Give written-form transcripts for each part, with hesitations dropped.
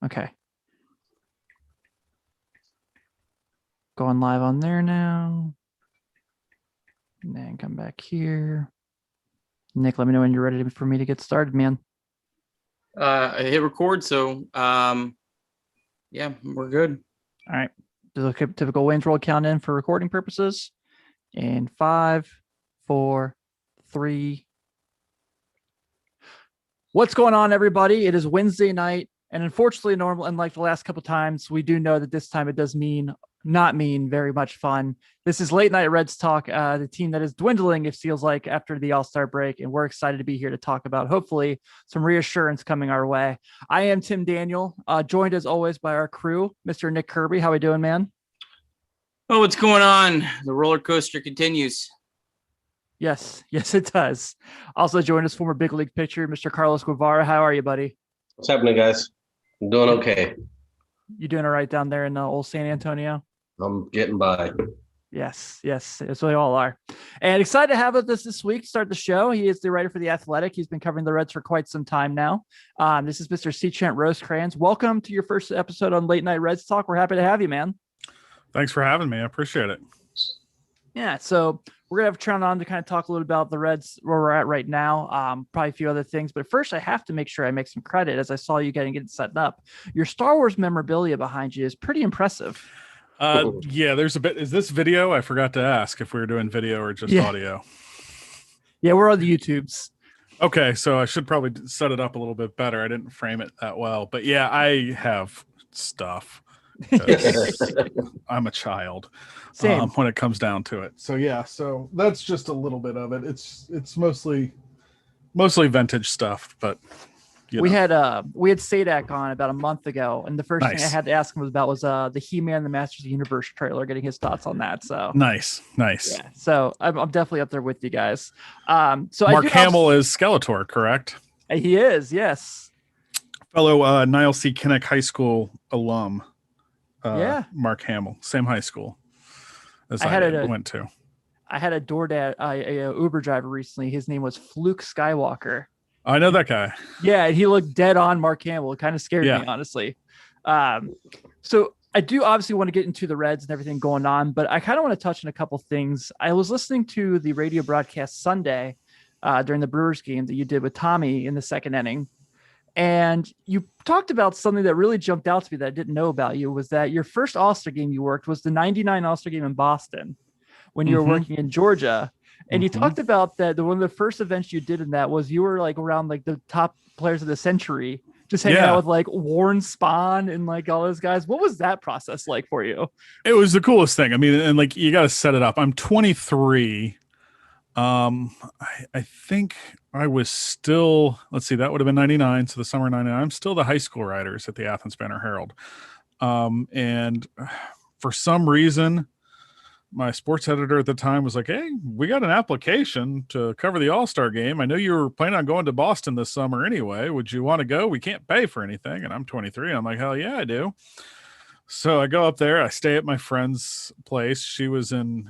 Okay. Going live on there now. And then come back here. Nick, let me know when you're ready for me to get started, man. I hit record, so yeah, we're good. All right. Do the typical Wayne's World count in for recording purposes. In 5, 4, 3. What's going on, everybody? It is Wednesday night, and unfortunately, unlike the last couple times, we do know that this time it does not mean very much fun. This is Late Night Reds Talk, the team that is dwindling, it feels like, after the All-Star break, and we're excited to be here to talk about, hopefully, some reassurance coming our way. I am Tim Daniel, joined as always by our crew, Mr. Nick Kirby. How we doing, man? Oh, what's going on? The roller coaster continues. Yes, it does. Also joined us former big league pitcher, Mr. Carlos Guevara. How are you, buddy? What's happening, guys? I'm doing okay. You doing all right down there in old San Antonio? I'm getting by. Yes, so we all are. And excited to have with us this week to start the show. He is the writer for The Athletic. He's been covering the Reds for quite some time now. This is Mr. Seachant Rosecrans. Welcome to your first episode on Late Night Reds Talk. We're happy to have you, man. Thanks for having me. I appreciate it. Yeah, so we're going to have Tron on to kind of talk a little about the Reds, where we're at right now, probably a few other things. But first, I have to make sure I make some credit, as I saw you getting it set up. Your Star Wars memorabilia behind you is pretty impressive. Yeah, there's a bit. Is this video? I forgot to ask if we were doing video or just audio. Yeah, we're on the YouTubes. Okay, so I should probably set it up a little bit better. I didn't frame it that well. But yeah, I have stuff. I'm a child. Same. When it comes down to it. So yeah, so that's just a little bit of it. It's mostly vintage stuff, but we had Sadak on about a month ago, and the first thing I had to ask him was the He-Man the Masters of the Universe trailer, getting his thoughts on that. So nice. Yeah, so I'm definitely up there with you guys. So Mark Hamill is Skeletor, correct? He is, yes. Fellow Niles C. Kinnick High School alum. Mark Hamill, same high school as I went to. I had a DoorDash, a Uber driver recently. His name was Fluke Skywalker. I know that guy. Yeah, he looked dead on Mark Hamill. It kind of scared me, honestly. So I do obviously want to get into the Reds and everything going on, but I kind of want to touch on a couple things. I was listening to the radio broadcast Sunday during the Brewers game that you did with Tommy in the second inning. And you talked about something that really jumped out to me that I didn't know about you, was that your first All-Star game you worked was the 99 All-Star game in Boston when you were working in Georgia. And you talked about that one of the first events you did in that was you were like around like the top players of the century, just hanging out with like Warren Spahn and like all those guys. What was that process like for you? It was the coolest thing. I mean, and like you got to set it up. I'm 23. I think I was still, let's see, that would have been 99. So the summer 99, I'm still the high school writers at the Athens Banner Herald. And for some reason, my sports editor at the time was like, "Hey, we got an application to cover the All-Star game. I know you were planning on going to Boston this summer anyway. Would you want to go? We can't pay for anything." And I'm 23. I'm like, "Hell yeah, I do." So I go up there, I stay at my friend's place. She was in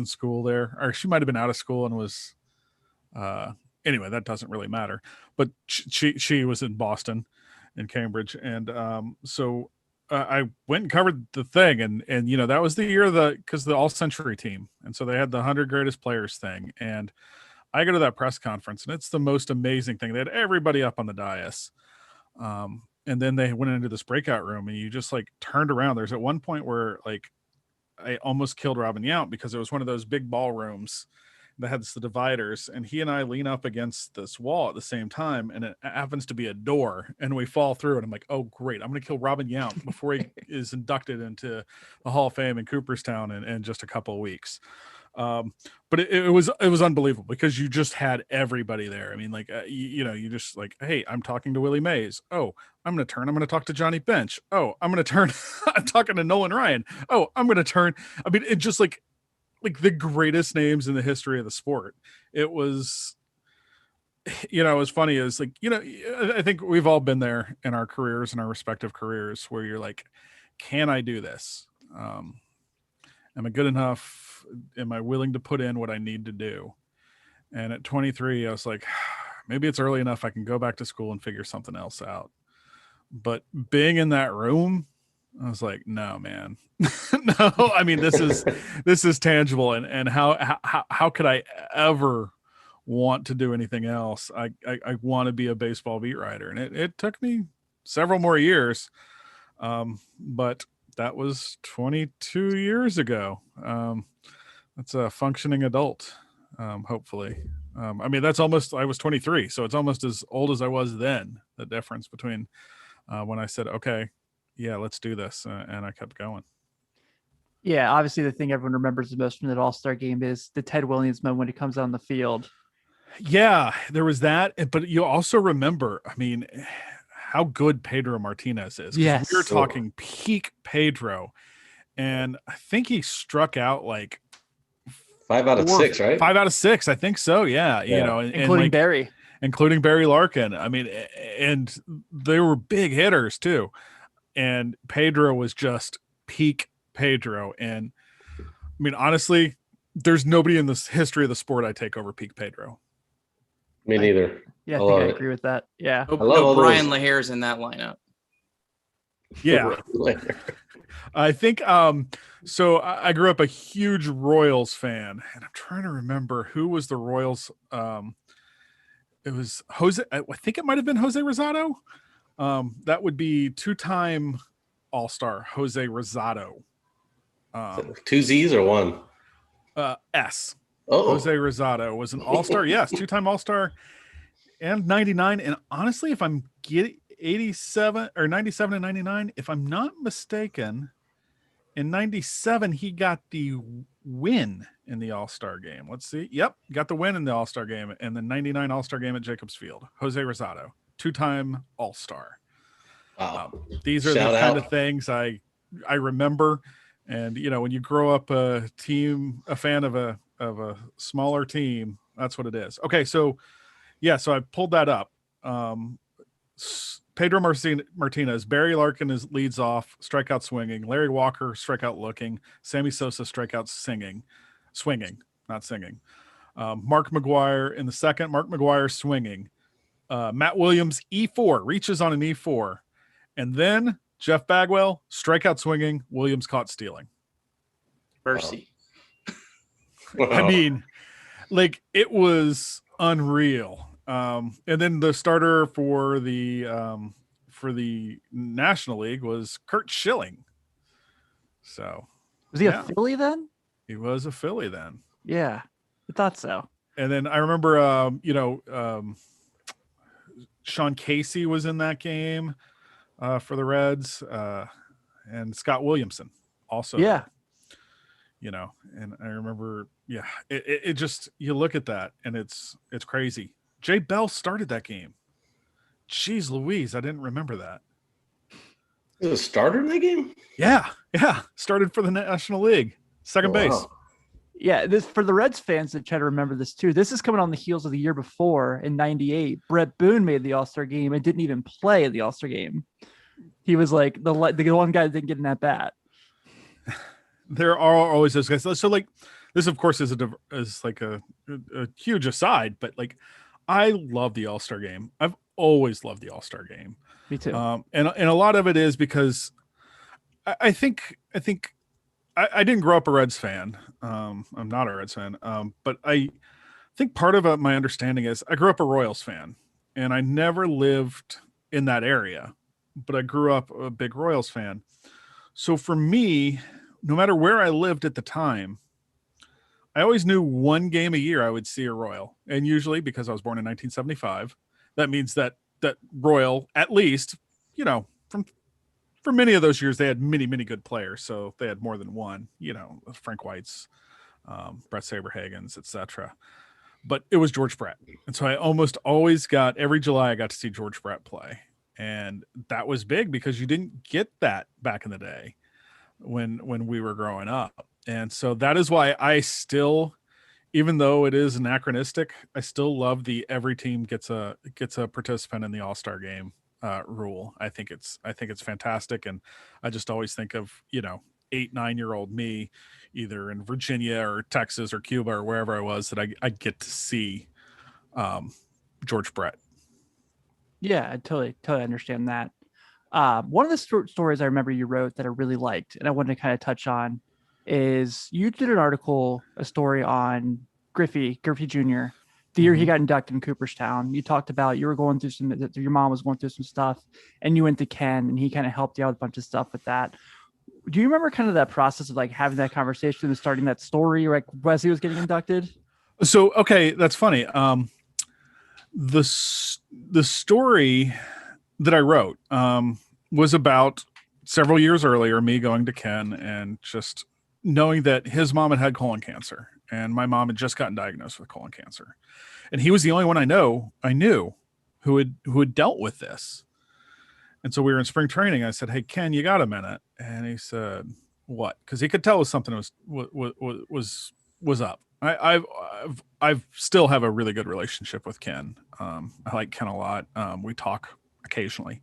school there, or she might've been out of school and was, anyway, that doesn't really matter, but she was in Boston in Cambridge. And, so I went and covered the thing, and that was the year because the all century team. And so they had the 100 greatest players thing. And I go to that press conference, and it's the most amazing thing. They had everybody up on the dais. And then they went into this breakout room, and you just like turned around. There's at one point where like I almost killed Robin Yount because it was one of those big ballrooms that had the dividers, and he and I lean up against this wall at the same time, and it happens to be a door, and we fall through, and I'm like, oh great, I'm going to kill Robin Yount before he is inducted into the Hall of Fame in Cooperstown in just a couple of weeks. But it was unbelievable because you just had everybody there. I mean, like, you just like, hey, I'm talking to Willie Mays. Oh, I'm going to talk to Johnny Bench. Oh, I'm going to turn, I'm talking to Nolan Ryan. Oh, I'm going to turn. I mean, it just like the greatest names in the history of the sport. It was, it was funny. It was like, I think we've all been there in our careers, in our respective careers, where you're like, can I do this? Am I good enough? Am I willing to put in what I need to do? And at 23, I was like, maybe it's early enough. I can go back to school and figure something else out. but being in that room, I was like, no, man, no. I mean, this is tangible, and how could I ever want to do anything else? I want to be a baseball beat writer, and it took me several more years, but that was 22 years ago. That's a functioning adult, hopefully. I mean, I was 23, so it's almost as old as I was then. The difference between when I said, okay, yeah, let's do this. And I kept going. Yeah, obviously the thing everyone remembers the most from that All-Star game is the Ted Williams moment when he comes on the field. Yeah, there was that. But you also remember, I mean, how good Pedro Martinez is. Yes. We're talking peak Pedro. And I think he struck out like 5 out of 6, right? 5 out of 6. I think so. Yeah. Yeah. You know, Including Barry. Including Barry Larkin. I mean, and they were big hitters too. And Pedro was just peak Pedro. And I mean, honestly, there's nobody in this history of the sport I take over peak Pedro. Me neither. Yeah, I think I agree with that. Yeah. No Brian Lahare's in that lineup. Yeah. I think so I grew up a huge Royals fan, and I'm trying to remember who was the Royals. It was Jose, I think it might have been Jose Rosado. That would be 2-time All-Star Jose Rosado. 2 Z's or 1? S. Oh, Jose Rosado was an All-Star. Yes, 2-time All-Star and 99. And honestly, if I'm getting 87 or 97 and 99, if I'm not mistaken, in 97 he got the win in the All-Star game. Let's see. Yep, got the win in the All-Star game and the 99 All-Star game at Jacobs Field. Jose Rosado, 2-time All-Star. wow. These are Shout the kind out. of things I remember. And you know, when you grow up a fan of a smaller team, that's what it is. Okay, so yeah, so I pulled that up. Pedro Martinez, Barry Larkin leads off, strikeout swinging. Larry Walker, strikeout looking. Sammy Sosa, strikeout swinging, not singing. Mark McGwire in the second. Mark McGwire swinging. Matt Williams, E4, reaches on an E4. And then Jeff Bagwell, strikeout swinging. Williams caught stealing. Mercy. I mean, like, it was unreal. And then the starter for the National League was Curt Schilling. So was he a Philly then? He was a Philly then. Yeah, I thought so. And then I remember, Sean Casey was in that game for the Reds, and Scott Williamson also. Yeah. You know, and I remember, yeah, it just, you look at that and it's crazy. Jay Bell started that game. Jeez Louise, I didn't remember that. He was a starter in that game? Yeah. Started for the National League. Second base. Wow. Yeah, this for the Reds fans that try to remember this too. This is coming on the heels of the year before in '98. Brett Boone made the All-Star game and didn't even play the All-Star game. He was like the one guy that didn't get in that bat. There are always those guys. So like, this of course is like a huge aside, but like, I love the All-Star game. I've always loved the All-Star game. Me too. And a lot of it is because I think I didn't grow up a Reds fan. I'm not a Reds fan. But I think part of my understanding is I grew up a Royals fan, and I never lived in that area, but I grew up a big Royals fan. So for me, no matter where I lived at the time, I always knew one game a year I would see a Royal. And usually, because I was born in 1975, that means that Royal, at least, you know, for many of those years, they had many, many good players. So they had more than one, you know, Frank White's, Brett Saberhagen's, etc. But it was George Brett. And so I almost always every July, I got to see George Brett play. And that was big because you didn't get that back in the day when we were growing up. And so that is why I still, even though it is anachronistic, I still love the every team gets a participant in the All-Star game rule. I think it's fantastic. And I just always think of, 8-9-year-old me, either in Virginia or Texas or Cuba or wherever I was, that I get to see George Brett. Yeah, I totally understand that. One of the stories I remember you wrote that I really liked, and I wanted to kind of touch on, is you did an article, a story on Griffey Jr. The year he got inducted in Cooperstown. You talked about you were going through your mom was going through some stuff, and you went to Ken, and he kind of helped you out with a bunch of stuff with that. Do you remember kind of that process of like having that conversation and starting that story, like as he was getting inducted? So, okay, that's funny. The story that I wrote was about several years earlier, me going to Ken and just knowing that his mom had colon cancer, and my mom had just gotten diagnosed with colon cancer, and he was the only one I knew who had dealt with this. And so we were in spring training. I said, "Hey, Ken, you got a minute?" And he said, "What?" Because he could tell something was up. I've still have a really good relationship with Ken. I like Ken a lot. We talk occasionally.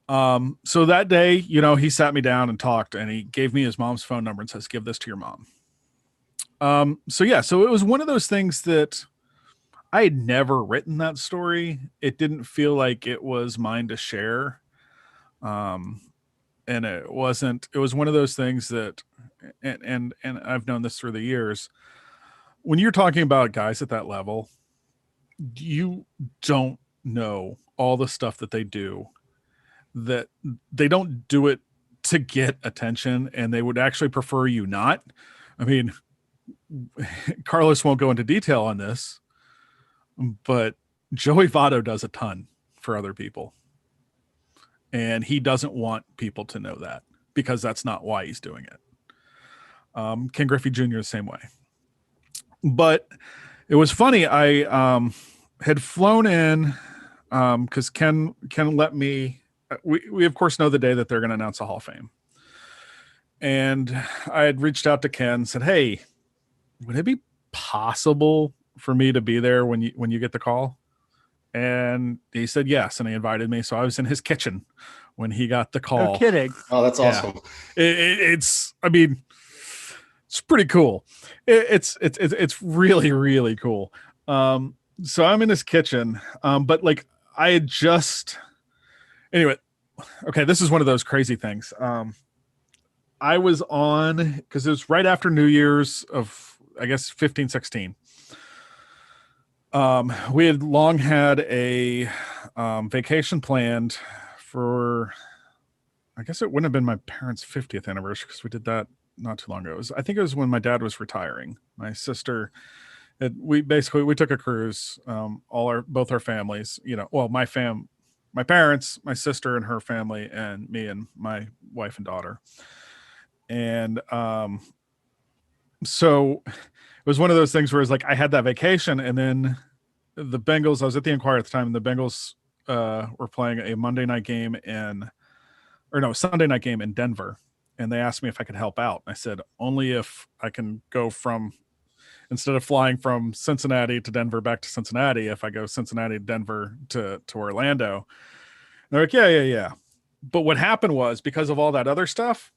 So that day, he sat me down and talked, and he gave me his mom's phone number and says, "Give this to your mom." So it was one of those things that I had never written that story. It didn't feel like it was mine to share. And it was one of those things that, and I've known this through the years, when you're talking about guys at that level, you don't know all the stuff that they do, that they don't do it to get attention, and they would actually prefer you not. I mean, Carlos won't go into detail on this, but Joey Votto does a ton for other people, and he doesn't want people to know that, because that's not why he's doing it. Ken Griffey Jr. the same way. But it was funny. I had flown in because Ken let me. We of course know the day that they're going to announce the Hall of Fame, and I had reached out to Ken and said, "Hey, would it be possible for me to be there when you get the call?" And he said yes, and he invited me. So I was in his kitchen when he got the call. No kidding. Oh, that's awesome. It's pretty cool. It's really, really cool. So I'm in his kitchen, but like I had just, anyway, okay, this is one of those crazy things. I was on, because it was right after New Year's of, I guess, 15, 16. We had long had a vacation planned for, I guess it wouldn't have been my parents' 50th anniversary, because we did that not too long ago. I think it was when my dad was retiring. My sister, we took a cruise, both our families, my parents, my sister and her family, and me and my wife and daughter. And so it was one of those things where it's like I had that vacation, and then the Bengals, I was at the Inquirer at the time, and the Bengals were playing a Sunday night game in Denver. And they asked me if I could help out. I said, only if I can go from, instead of flying from Cincinnati to Denver back to Cincinnati, if I go Cincinnati to Denver to Orlando. And they're like, yeah. But what happened was, because of all that other stuff,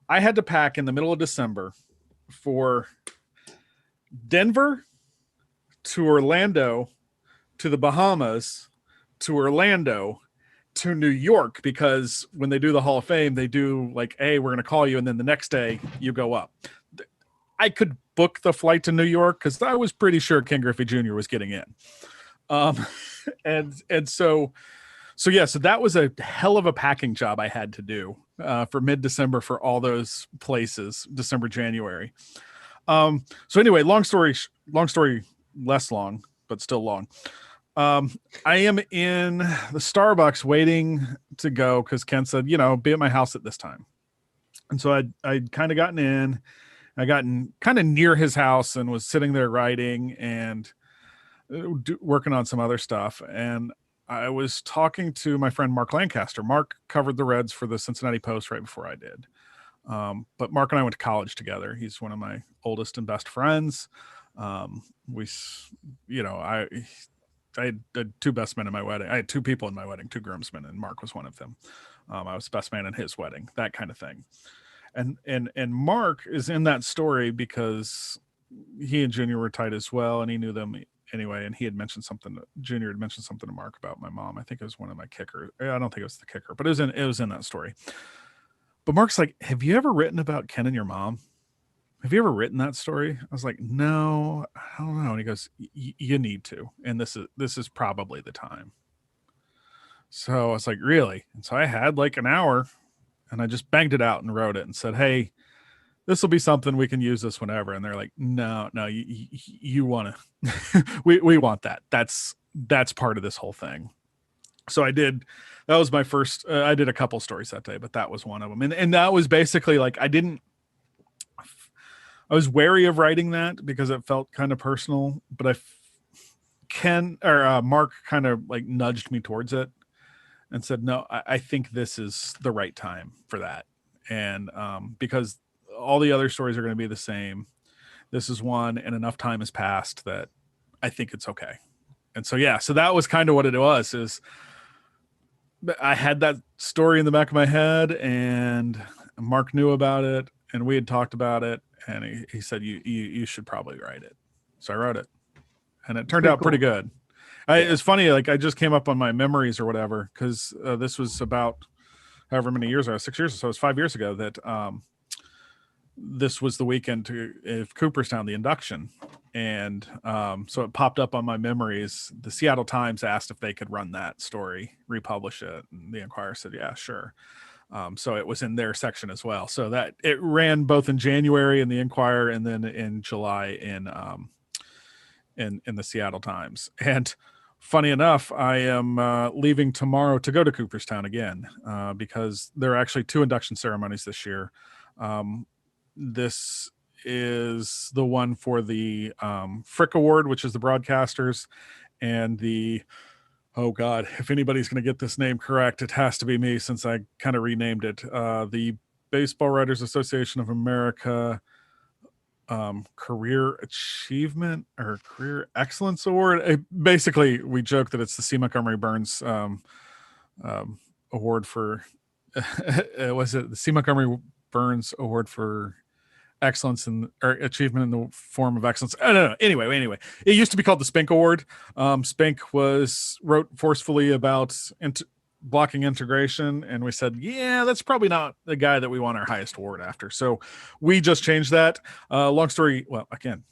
I had to pack in the middle of December for Denver to Orlando to the Bahamas to Orlando to New York, because when they do the Hall of Fame, they do like, hey, we're going to call you, and then the next day you go up. I could book the flight to New York because I was pretty sure Ken Griffey Jr. was getting in. So that was a hell of a packing job I had to do for mid-December for all those places, December, January. So anyway, long story less long, but still long. I am in the Starbucks waiting to go because Ken said, be at my house at this time. And so I'd kind of gotten in. I gotten kind of near his house and was sitting there writing and working on some other stuff. And I was talking to my friend Mark Lancaster. Mark covered the Reds for the Cincinnati Post right before I did. But Mark and I went to college together. He's one of my oldest and best friends. I had two best men in my wedding. I had two people in my wedding, two groomsmen, and Mark was one of them. I was best man in his wedding, that kind of thing. And Mark is in that story because he and Junior were tight as well, and he knew them anyway, and he had mentioned something. Junior had mentioned something to Mark about my mom. I think it was one of my kickers. I don't think it was the kicker, but it was in that story. But Mark's like, "Have you ever written about Ken and your mom? Have you ever written that story?" I was like, "No, I don't know." And he goes, "You need to, and this is probably the time." So I was like, "Really?" And so I had like an hour, and I just banged it out and wrote it and said, "Hey, this will be something we can use this whenever." And they're like, no, you want to, we want that. That's part of this whole thing. So I did, that was my first, I did a couple stories that day, but that was one of them. And that was basically like, I was wary of writing that because it felt kind of personal, but Mark kind of like nudged me towards it and said, no, I think this is the right time for that. And because all the other stories are going to be the same. This is one, and enough time has passed that I think it's okay. And so, yeah, so that was kind of what it was, is I had that story in the back of my head, and Mark knew about it, and we had talked about it, and he said, you should probably write it. So I wrote it, and it turned out pretty good. It's funny, like I just came up on my memories or whatever, because this was about however many years ago, 6 years or so, it was 5 years ago that this was the weekend of Cooperstown, the induction. And so it popped up on my memories. The Seattle Times asked if they could run that story, republish it. And the Inquirer said, yeah, sure. So it was in their section as well. So that it ran both in January in the Inquirer and then in July in the Seattle Times. And funny enough, I am leaving tomorrow to go to Cooperstown again because there are actually 2 induction ceremonies this year. This is the one for the Frick Award, which is the broadcasters, and the, oh God, if anybody's going to get this name correct, it has to be me since I kind of renamed it. The Baseball Writers Association of America Career Achievement or Career Excellence Award. Basically, we joke that it's the C. Montgomery Burns Award for, was it the C. Montgomery Burns Award for excellence or achievement in the form of excellence? I don't know. Anyway, it used to be called the Spink Award. Spink wrote forcefully about blocking integration, and we said, yeah, that's probably not the guy that we want our highest award after. So we just changed that. Long story. Well, again,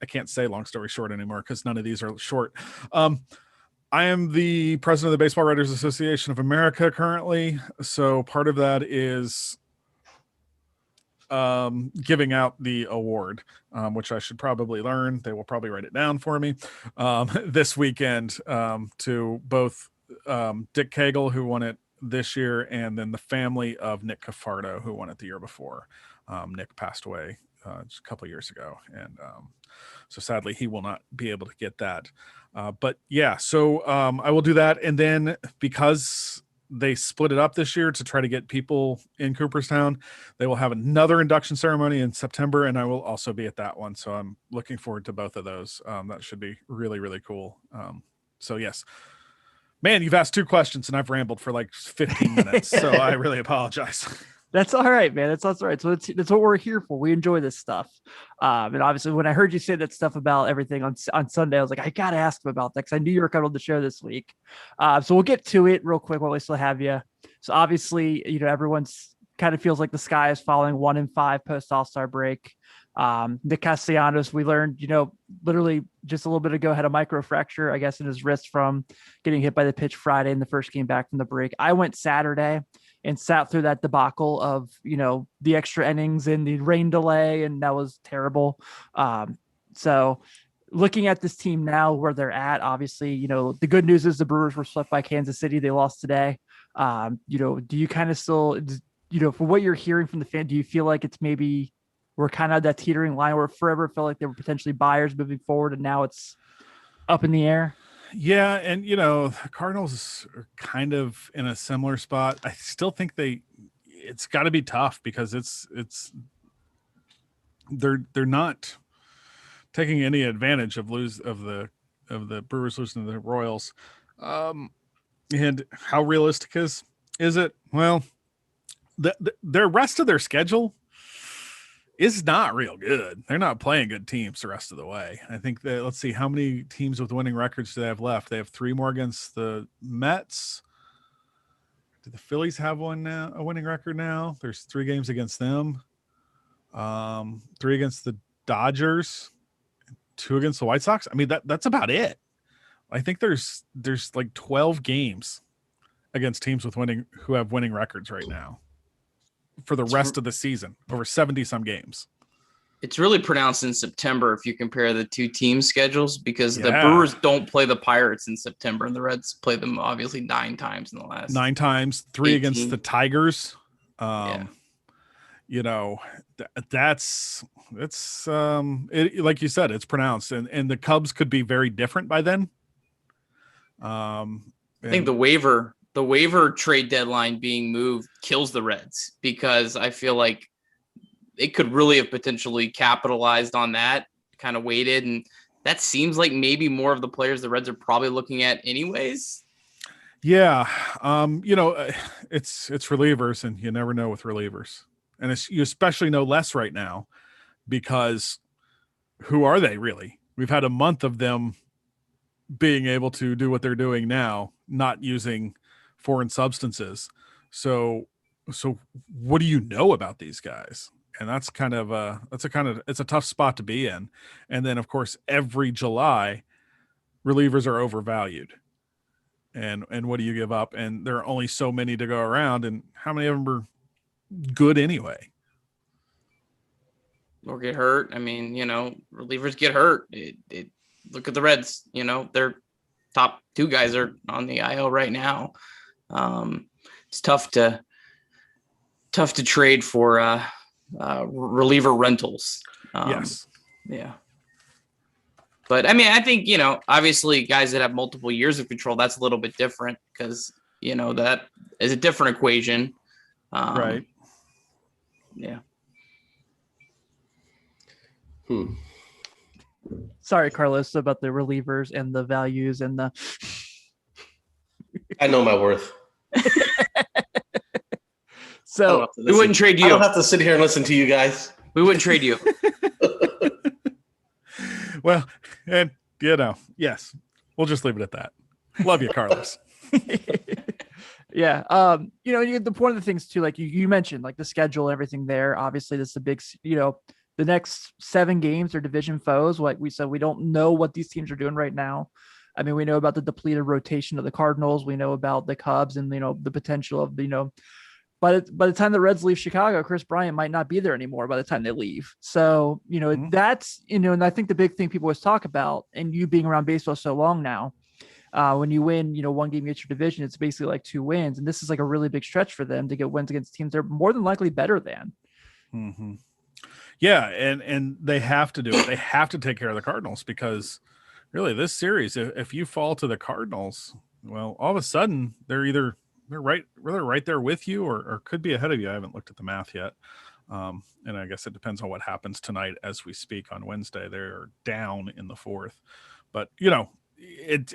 I can't say long story short anymore because none of these are short. I am the president of the Baseball Writers Association of America currently. So part of that is giving out the award, which I should probably learn. They will probably write it down for me this weekend to both Dick Cagle, who won it this year, and then the family of Nick Cafardo, who won it the year before. Nick passed away just a couple of years ago, and so sadly he will not be able to get that. But yeah, so I will do that, and then because they split it up this year to try to get people in Cooperstown, they will have another induction ceremony in September, and I will also be at that one. So I'm looking forward to both of those. That should be really, really cool. So yes, man, you've asked 2 questions and I've rambled for like 15 minutes. So I really apologize. That's all right, man. That's all right. So that's what we're here for. We enjoy this stuff. And obviously when I heard you say that stuff about everything on Sunday, I was like, I got to ask him about that because I knew you were coming on the show this week. So we'll get to it real quick while we still have you. So obviously, everyone's kind of feels like the sky is falling 1-5 post All-Star break. Nick Castellanos, we learned, literally just a little bit ago, had a microfracture, I guess, in his wrist from getting hit by the pitch Friday in the first game back from the break. I went Saturday and sat through that debacle of, the extra innings and the rain delay, and that was terrible. So looking at this team now, where they're at, obviously, the good news is the Brewers were swept by Kansas City. They lost today. Do you kind of still, for what you're hearing from the fan, do you feel like it's maybe we're kind of that teetering line where forever felt like they were potentially buyers moving forward, and now it's up in the air? Yeah, and the Cardinals are kind of in a similar spot. I still think it's got to be tough because they're not taking any advantage of the Brewers losing to the Royals. And how realistic is it? Well, the rest of their schedule is not real good. They're not playing good teams the rest of the way. I think that, let's see, how many teams with winning records do they have left? They have 3 more against the Mets. Do the Phillies have one now, a winning record now? There's 3 games against them. 3 against the Dodgers, 2 against the White Sox. I mean, that's about it. I think there's like 12 games against teams who have winning records right now for the rest of the season, over 70 some games. It's really pronounced in September if you compare the 2 team schedules, because the Brewers don't play the Pirates in September and the Reds play them obviously 9 times in the last 9 times, 3 18. against the Tigers. You know, it's like you said, it's pronounced, and the Cubs could be very different by then. I think the waiver trade deadline being moved kills the Reds, because I feel like it could really have potentially capitalized on that, kind of waited. And that seems like maybe more of the players the Reds are probably looking at anyways. Yeah. You know, it's relievers, and you never know with relievers. And you especially know less right now, because who are they really? We've had a month of them being able to do what they're doing now, not using foreign substances. So what do you know about these guys? And that's it's a tough spot to be in. And then of course, every July, relievers are overvalued. And what do you give up? And there are only so many to go around, and how many of them are good anyway? Or get hurt. I mean, you know, relievers get hurt. Look at the Reds. You know, their top 2 guys are on the IL right now. It's tough to trade for reliever rentals. Yes. Yeah. But I mean, I think, you know, obviously guys that have multiple years of control, that's a little bit different, because, you know, that is a different equation. Right. Yeah. Sorry, Carlos, about the relievers and the values and the. I know my worth. So we wouldn't trade you. I don't have to sit here and listen to you guys. We wouldn't trade you. Well, and you know, yes, we'll just leave it at that. Love you, Carlos. Yeah. You know, one of the things too, like you mentioned, like the schedule and everything there. Obviously, this is a big, you know, the next 7 games are division foes. Like we said, we don't know what these teams are doing right now. I mean, we know about the depleted rotation of the Cardinals. We know about the Cubs and, you know, the potential of, you know, by the time the Reds leave Chicago, Chris Bryant might not be there anymore by the time they leave. So, you know, that's, you know, and I think the big thing people always talk about, and you being around baseball so long now, when you win, you know, 1 game against your division, it's basically like 2 wins. And this is like a really big stretch for them to get wins against teams they're more than likely better than. Mm-hmm. Yeah. And they have to do it. They have to take care of the Cardinals, because really this series, if you fall to the Cardinals, well, all of a sudden they're right there with you, or could be ahead of you. I haven't looked at the math yet. And I guess it depends on what happens tonight as we speak on Wednesday. They're down in the 4th, but you know, it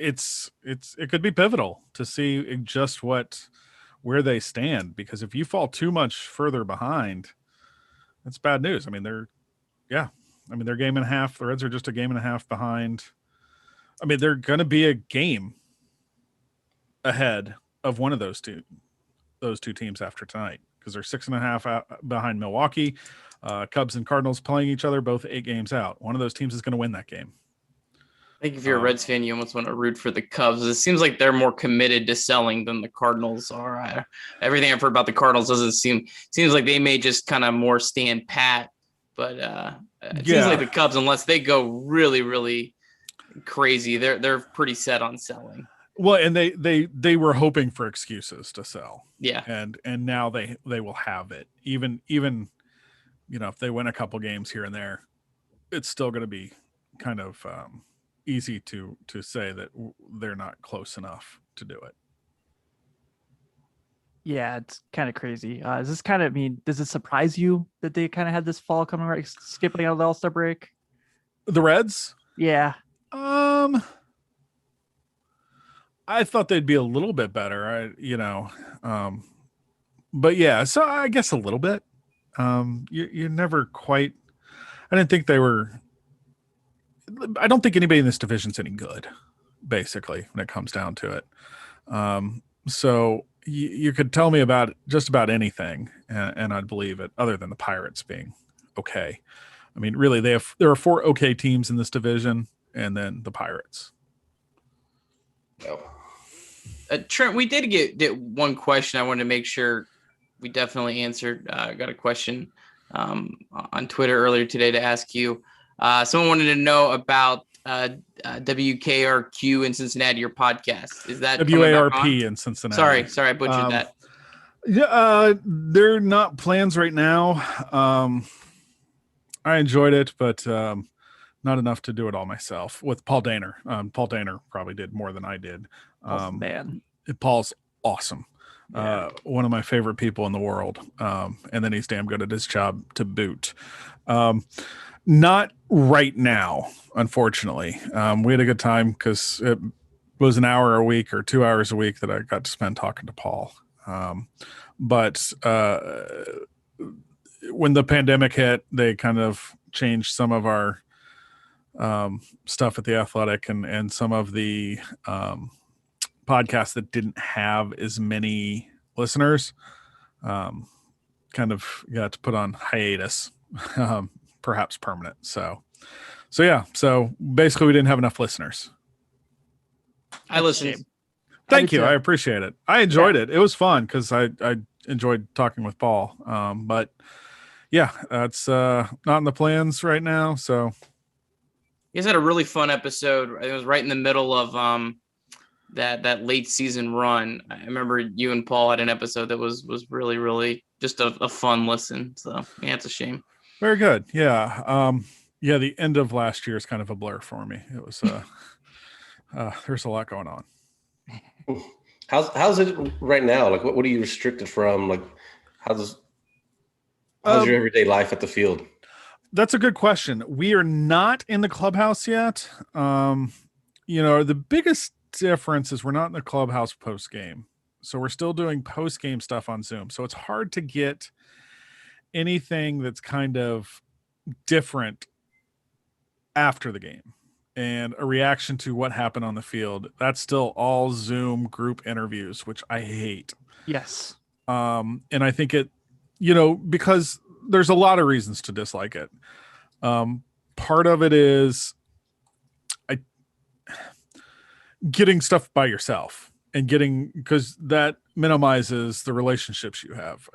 could be pivotal to see just where they stand, because if you fall too much further behind, that's bad news. I mean, they're a game and a half. The Reds are just a game and a half behind. I mean, they're going to be a game ahead of one of those two teams after tonight, because they're 6.5 out behind Milwaukee. Cubs and Cardinals playing each other, both 8 games out. One of those teams is going to win that game. I think if you're a Reds fan, you almost want to root for the Cubs. It seems like they're more committed to selling than the Cardinals are. Everything I've heard about the Cardinals seems like they may just kind of more stand pat. But it seems like the Cubs, unless they go really, really crazy, they're pretty set on selling. Well, and they were hoping for excuses to sell. Yeah. And now they will have it. Even you know, if they win a couple games here and there, it's still going to be kind of easy to say that they're not close enough to do it. Yeah, it's kind of crazy. Is this kind of, I mean, does it surprise you that they kind of had this fall coming right, skipping out of the All-Star break? The Reds? Yeah. I thought they'd be a little bit better, but yeah, so I guess a little bit. You never quite. I didn't think they were. I don't think anybody in this division's any good, basically, when it comes down to it. So you could tell me about just about anything, and I'd believe it, other than the Pirates being okay. I mean, really, there are 4 okay teams in this division, and then the Pirates. No. Trent, we did get one question. I wanted to make sure we definitely answered. I got a question on Twitter earlier today to ask you. Someone wanted to know about WKRQ in Cincinnati, your podcast. Is that WARP in Cincinnati? Sorry, I butchered that. Yeah, they're not plans right now. I enjoyed it, but not enough to do it all myself with Paul Dehner. Paul Dehner probably did more than I did. Man, Paul's awesome. Yeah. One of my favorite people in the world. And then he's damn good at his job to boot. Not right now, unfortunately. We had a good time because it was an hour a week or 2 hours a week that I got to spend talking to Paul. But when the pandemic hit, they kind of changed some of our stuff at the Athletic and some of the podcasts that didn't have as many listeners kind of got to put on hiatus, perhaps permanent. So yeah. So basically we didn't have enough listeners. I listened. Thank you. I appreciate it. I enjoyed it. It was fun because I enjoyed talking with Paul. But yeah, that's not in the plans right now. So You guys had a really fun episode. It was right in the middle of that late season run. I remember you and Paul had an episode that was really, really just a fun listen. So yeah, it's a shame. Very good. Yeah. Yeah. The end of last year is kind of a blur for me. It was, there's a lot going on. How's it right now? Like, what are you restricted from? Like, how's your everyday life at the field? That's a good question. We are not in the clubhouse yet. The biggest difference is we're not in the clubhouse post game. So we're still doing post game stuff on Zoom. So it's hard to get anything that's kind of different after the game and a reaction to what happened on the field. That's still all Zoom group interviews, which I hate. Yes. And I think it, because there's a lot of reasons to dislike it. Part of it is getting stuff by yourself and because that minimizes the relationships you have.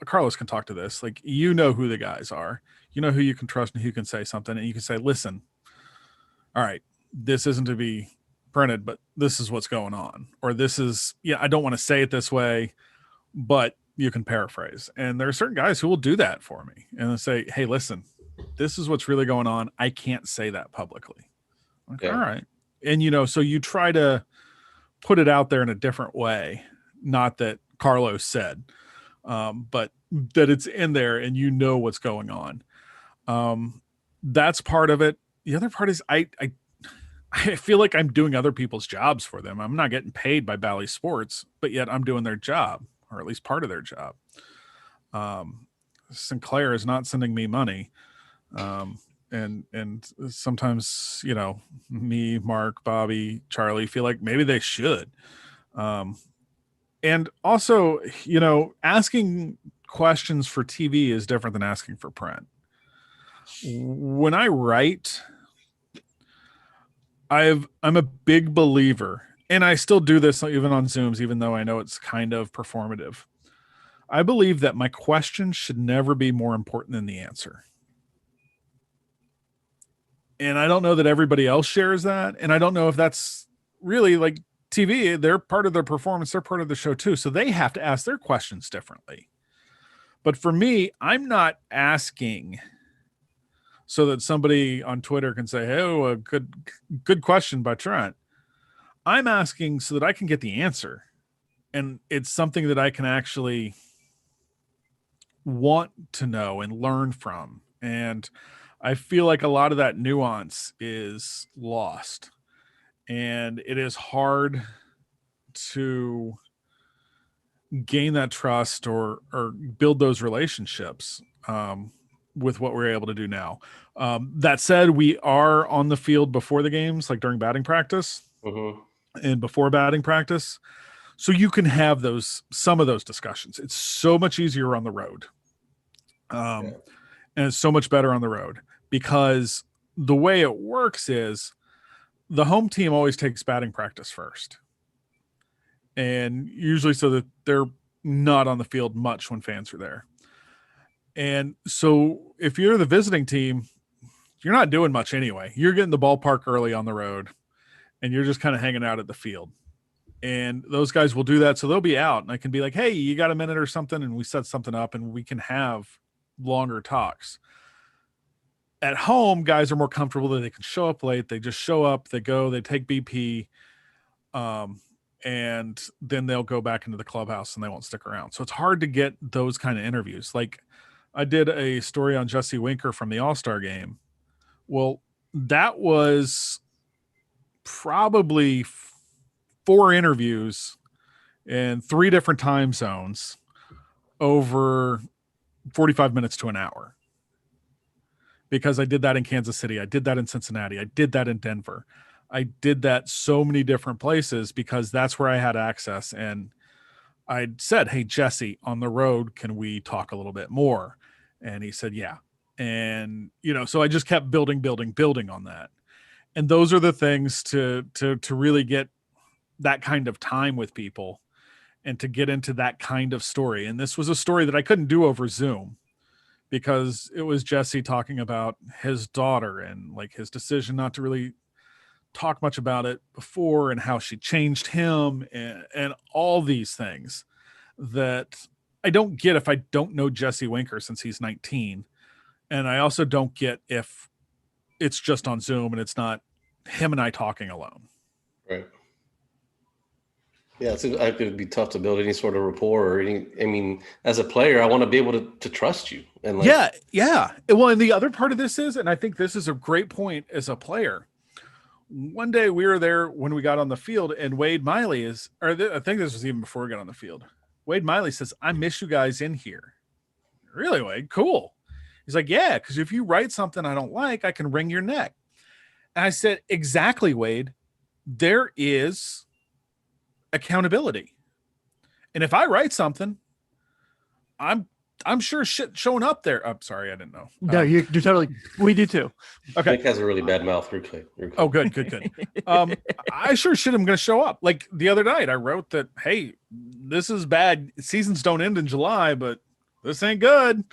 Carlos can talk to this. Like, who the guys are, who you can trust and who can say something, and you can say, listen, all right, this isn't to be printed, but this is what's going on. Or this is, I don't want to say it this way, but you can paraphrase. And there are certain guys who will do that for me and they'll say, hey, listen, this is what's really going on. I can't say that publicly. Like, all right. And, so you try to put it out there in a different way. Not that Carlos said, but that it's in there and what's going on. That's part of it. The other part is I feel like I'm doing other people's jobs for them. I'm not getting paid by Bally Sports, but yet I'm doing their job, or at least part of their job. Sinclair is not sending me money. And sometimes, me, Mark, Bobby, Charlie feel like maybe they should. And also, asking questions for TV is different than asking for print. When I write, I'm a big believer, and I still do this even on Zooms, even though I know it's kind of performative. I believe that my question should never be more important than the answer. And I don't know that everybody else shares that. And I don't know if that's really like TV. They're part of their performance. They're part of the show too. So they have to ask their questions differently. But for me, I'm not asking so that somebody on Twitter can say, hey, a good question by Trent. I'm asking so that I can get the answer. And it's something that I can actually want to know and learn from. And I feel like a lot of that nuance is lost, and it is hard to gain that trust or build those relationships with what we're able to do now. That said, we are on the field before the games, like during batting practice and before batting practice. So you can have some of those discussions. It's so much easier on the road. And it's so much better on the road because the way it works is the home team always takes batting practice first. And usually so that they're not on the field much when fans are there. And so if you're the visiting team, you're not doing much anyway. You're getting the ballpark early on the road and you're just kind of hanging out at the field. And those guys will do that. So they'll be out and I can be like, hey, you got a minute or something? And we set something up and we can have longer talks. At home, guys are more comfortable that they can show up late. They just show up, they go, they take BP, and then they'll go back into the clubhouse and they won't stick around. So it's hard to get those kind of interviews. Like I did a story on Jesse Winker from the All-Star game. Well, that was probably 4 interviews in 3 different time zones over 45 minutes to an hour. Because I did that in Kansas City. I did that in Cincinnati. I did that in Denver. I did that so many different places because that's where I had access. And I said, hey, Jesse, on the road, can we talk a little bit more? And he said, yeah. And, so I just kept building on that. And those are the things to really get that kind of time with people and to get into that kind of story. And this was a story that I couldn't do over Zoom, because it was Jesse talking about his daughter and like his decision not to really talk much about it before and how she changed him and all these things that I don't get if I don't know Jesse Winker since he's 19. And I also don't get if it's just on Zoom and it's not him and I talking alone. Right. Yeah, I think it would be tough to build any sort of rapport or as a player, I want to be able to trust you. And yeah. Well, and the other part of this is, and I think this is a great point as a player. One day we were there when we got on the field and Wade Miley I think this was even before we got on the field. Wade Miley says, I miss you guys in here. Really, Wade? Cool. He's like, yeah, because if you write something I don't like, I can wring your neck. And I said, exactly, Wade. There is accountability. And if I write something, I'm sure shit showing up there. I'm sorry, I didn't know. No, you're totally. We do too. Okay. Nick has a really bad mouth. You're good. Oh, good. I sure shit am going to show up. Like the other night, I wrote that, hey, this is bad. Seasons don't end in July, but this ain't good.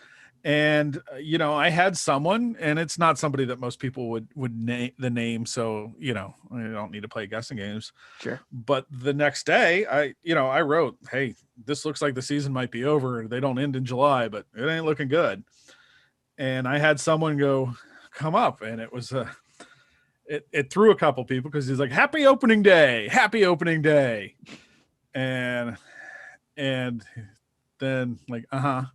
And I had someone, and it's not somebody that most people would name the name. So I don't need to play guessing games. Sure. But the next day, I wrote, hey, this looks like the season might be over. They don't end in July, but it ain't looking good. And I had someone come up, and it was it threw a couple people because he's like, happy opening day. And then like, kind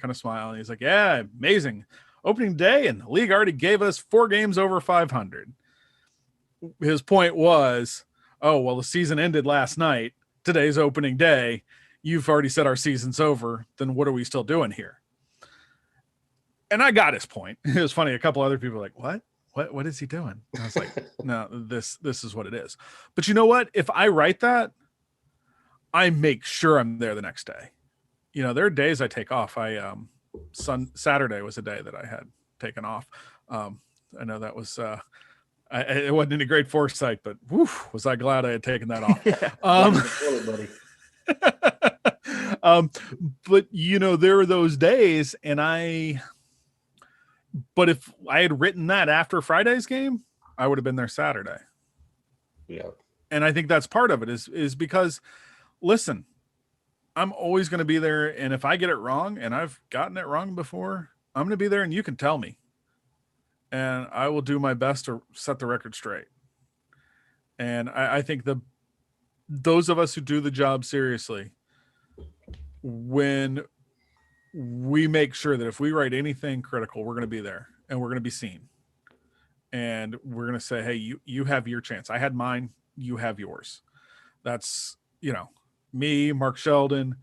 of smile. And he's like, yeah, amazing opening day. And the league already gave us 4 games over 500. His point was, oh, well, the season ended last night. Today's opening day. You've already said our season's over. Then what are we still doing here? And I got his point. It was funny. A couple other people were like, what is he doing? And I was like, no, this is what it is. But you know what? If I write that, I make sure I'm there the next day. There are days I take off. Saturday was a day that I had taken off. I know that was, it wasn't any great foresight, but was I glad I had taken that off. But there are those days but if I had written that after Friday's game, I would have been there Saturday. Yeah. And I think that's part of it is because, listen, I'm always going to be there. And if I get it wrong, and I've gotten it wrong before, I'm going to be there and you can tell me. And I will do my best to set the record straight. And I think those of us who do the job seriously, when we make sure that if we write anything critical, we're going to be there and we're going to be seen. And we're going to say, hey, you have your chance. I had mine. You have yours. That's, me, Mark Sheldon,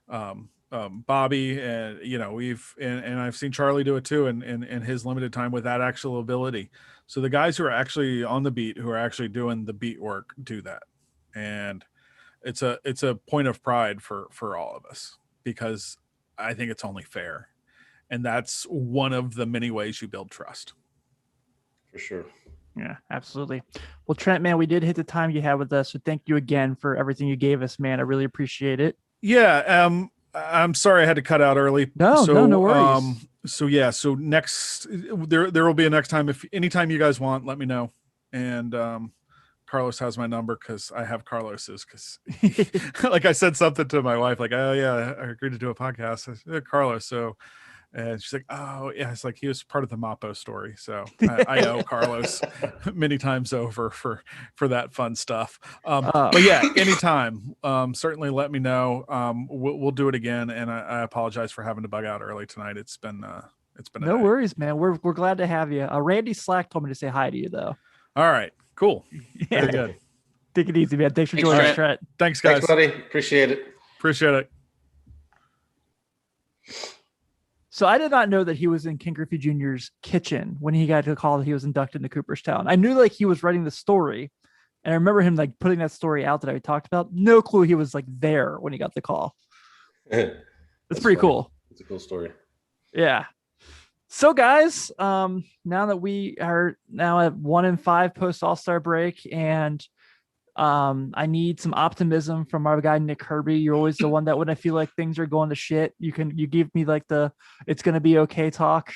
Bobby, and and I've seen Charlie do it too in his limited time with that actual ability. So the guys who are actually on the beat, who are actually doing the beat work, do that. And it's a point of pride for all of us, because I think it's only fair. And that's one of the many ways you build trust. For sure. Yeah, absolutely. Well, Trent, man, we did hit the time you had with us. So thank you again for everything you gave us, man. I really appreciate it. Yeah. I'm sorry I had to cut out early. No worries. So next, there will be a next time. If anytime you guys want, let me know. And Carlos has my number, because I have Carlos's, because like I said something to my wife, like, oh yeah, I agreed to do a podcast. I said, Carlos. So, and she's like, oh yeah, it's like he was part of the Mappo story. So I owe Carlos many times over for that fun stuff. But yeah, anytime, certainly let me know. We'll do it again. And I apologize for having to bug out early tonight. It's been no worries, man. We're glad to have you. Randy Slack told me to say hi to you though. All right, cool. Yeah. Very good. Take it easy, man. Thanks for joining us, Trent. Thanks, guys. Thanks, buddy. Appreciate it. Appreciate it. So I did not know that he was in Ken Griffey Jr.'s kitchen when he got the call that he was inducted into Cooperstown. I knew like he was writing the story, and I remember him like putting that story out that I talked about. No clue he was like there when he got the call. That's pretty cool. It's a cool story. Yeah. So guys, now that we are now at 1-5 post All-Star break, and I need some optimism from our guy Nick Kirby. You're always the one that when I feel like things are going to shit, you give me like the it's gonna be okay talk.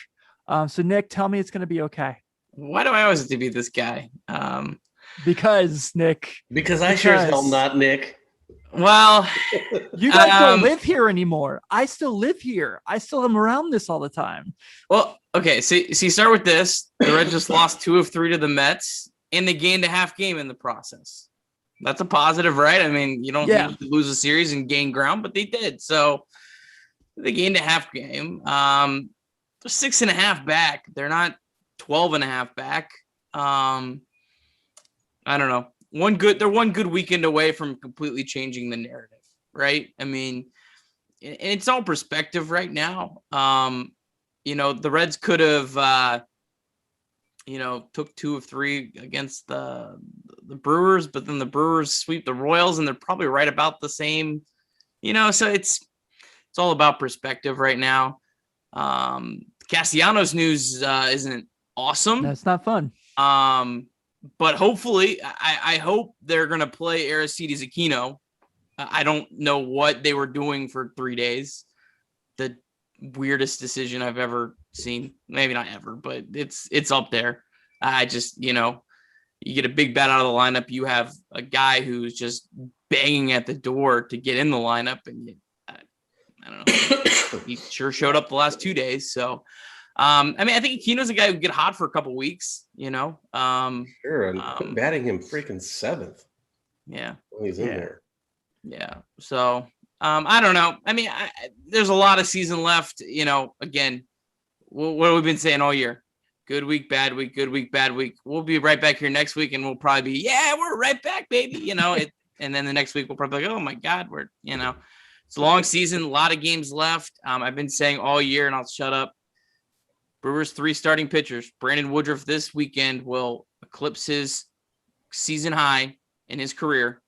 So Nick, tell me it's gonna be okay. Why do I always have to be this guy? Because Nick. Because I sure as hell not Nick. Well, you guys don't live here anymore. I still live here. I still am around this all the time. Well, okay. So you start with this. The Reds just lost 2 of 3 to the Mets, and they gained a half game in the process. That's a positive, right? I mean, you don't need to lose a series and gain ground, but they did. So they gained a half game. They're 6.5 back. They're not 12.5 back. I don't know. They're one good weekend away from completely changing the narrative, right? I mean, and it's all perspective right now. The Reds could have, took 2 of 3 against the Brewers, but then the Brewers sweep the Royals, and they're probably right about the same, so it's all about perspective right now. Castellanos news isn't awesome. That's not fun. But hopefully, I hope they're going to play Aristides Aquino. I don't know what they were doing for 3 days. The weirdest decision I've ever seen. Maybe not ever, but it's up there. I just, you get a big bat out of the lineup. You have a guy who's just banging at the door to get in the lineup. And I don't know. He sure showed up the last 2 days. So, I think Aquino's a guy who could get hot for a couple weeks, Sure. And batting him freaking 7th. Yeah. When he's in there. Yeah. So, I don't know. I mean, there's a lot of season left. Again, what have we been saying all year? Good week, bad week, good week, bad week. We'll be right back here next week, and we'll probably be, we're right back, baby. And then the next week we'll probably be like, oh my God, it's a long season, a lot of games left. I've been saying all year, and I'll shut up. Brewers 3 starting pitchers. Brandon Woodruff this weekend will eclipse his season high in his career.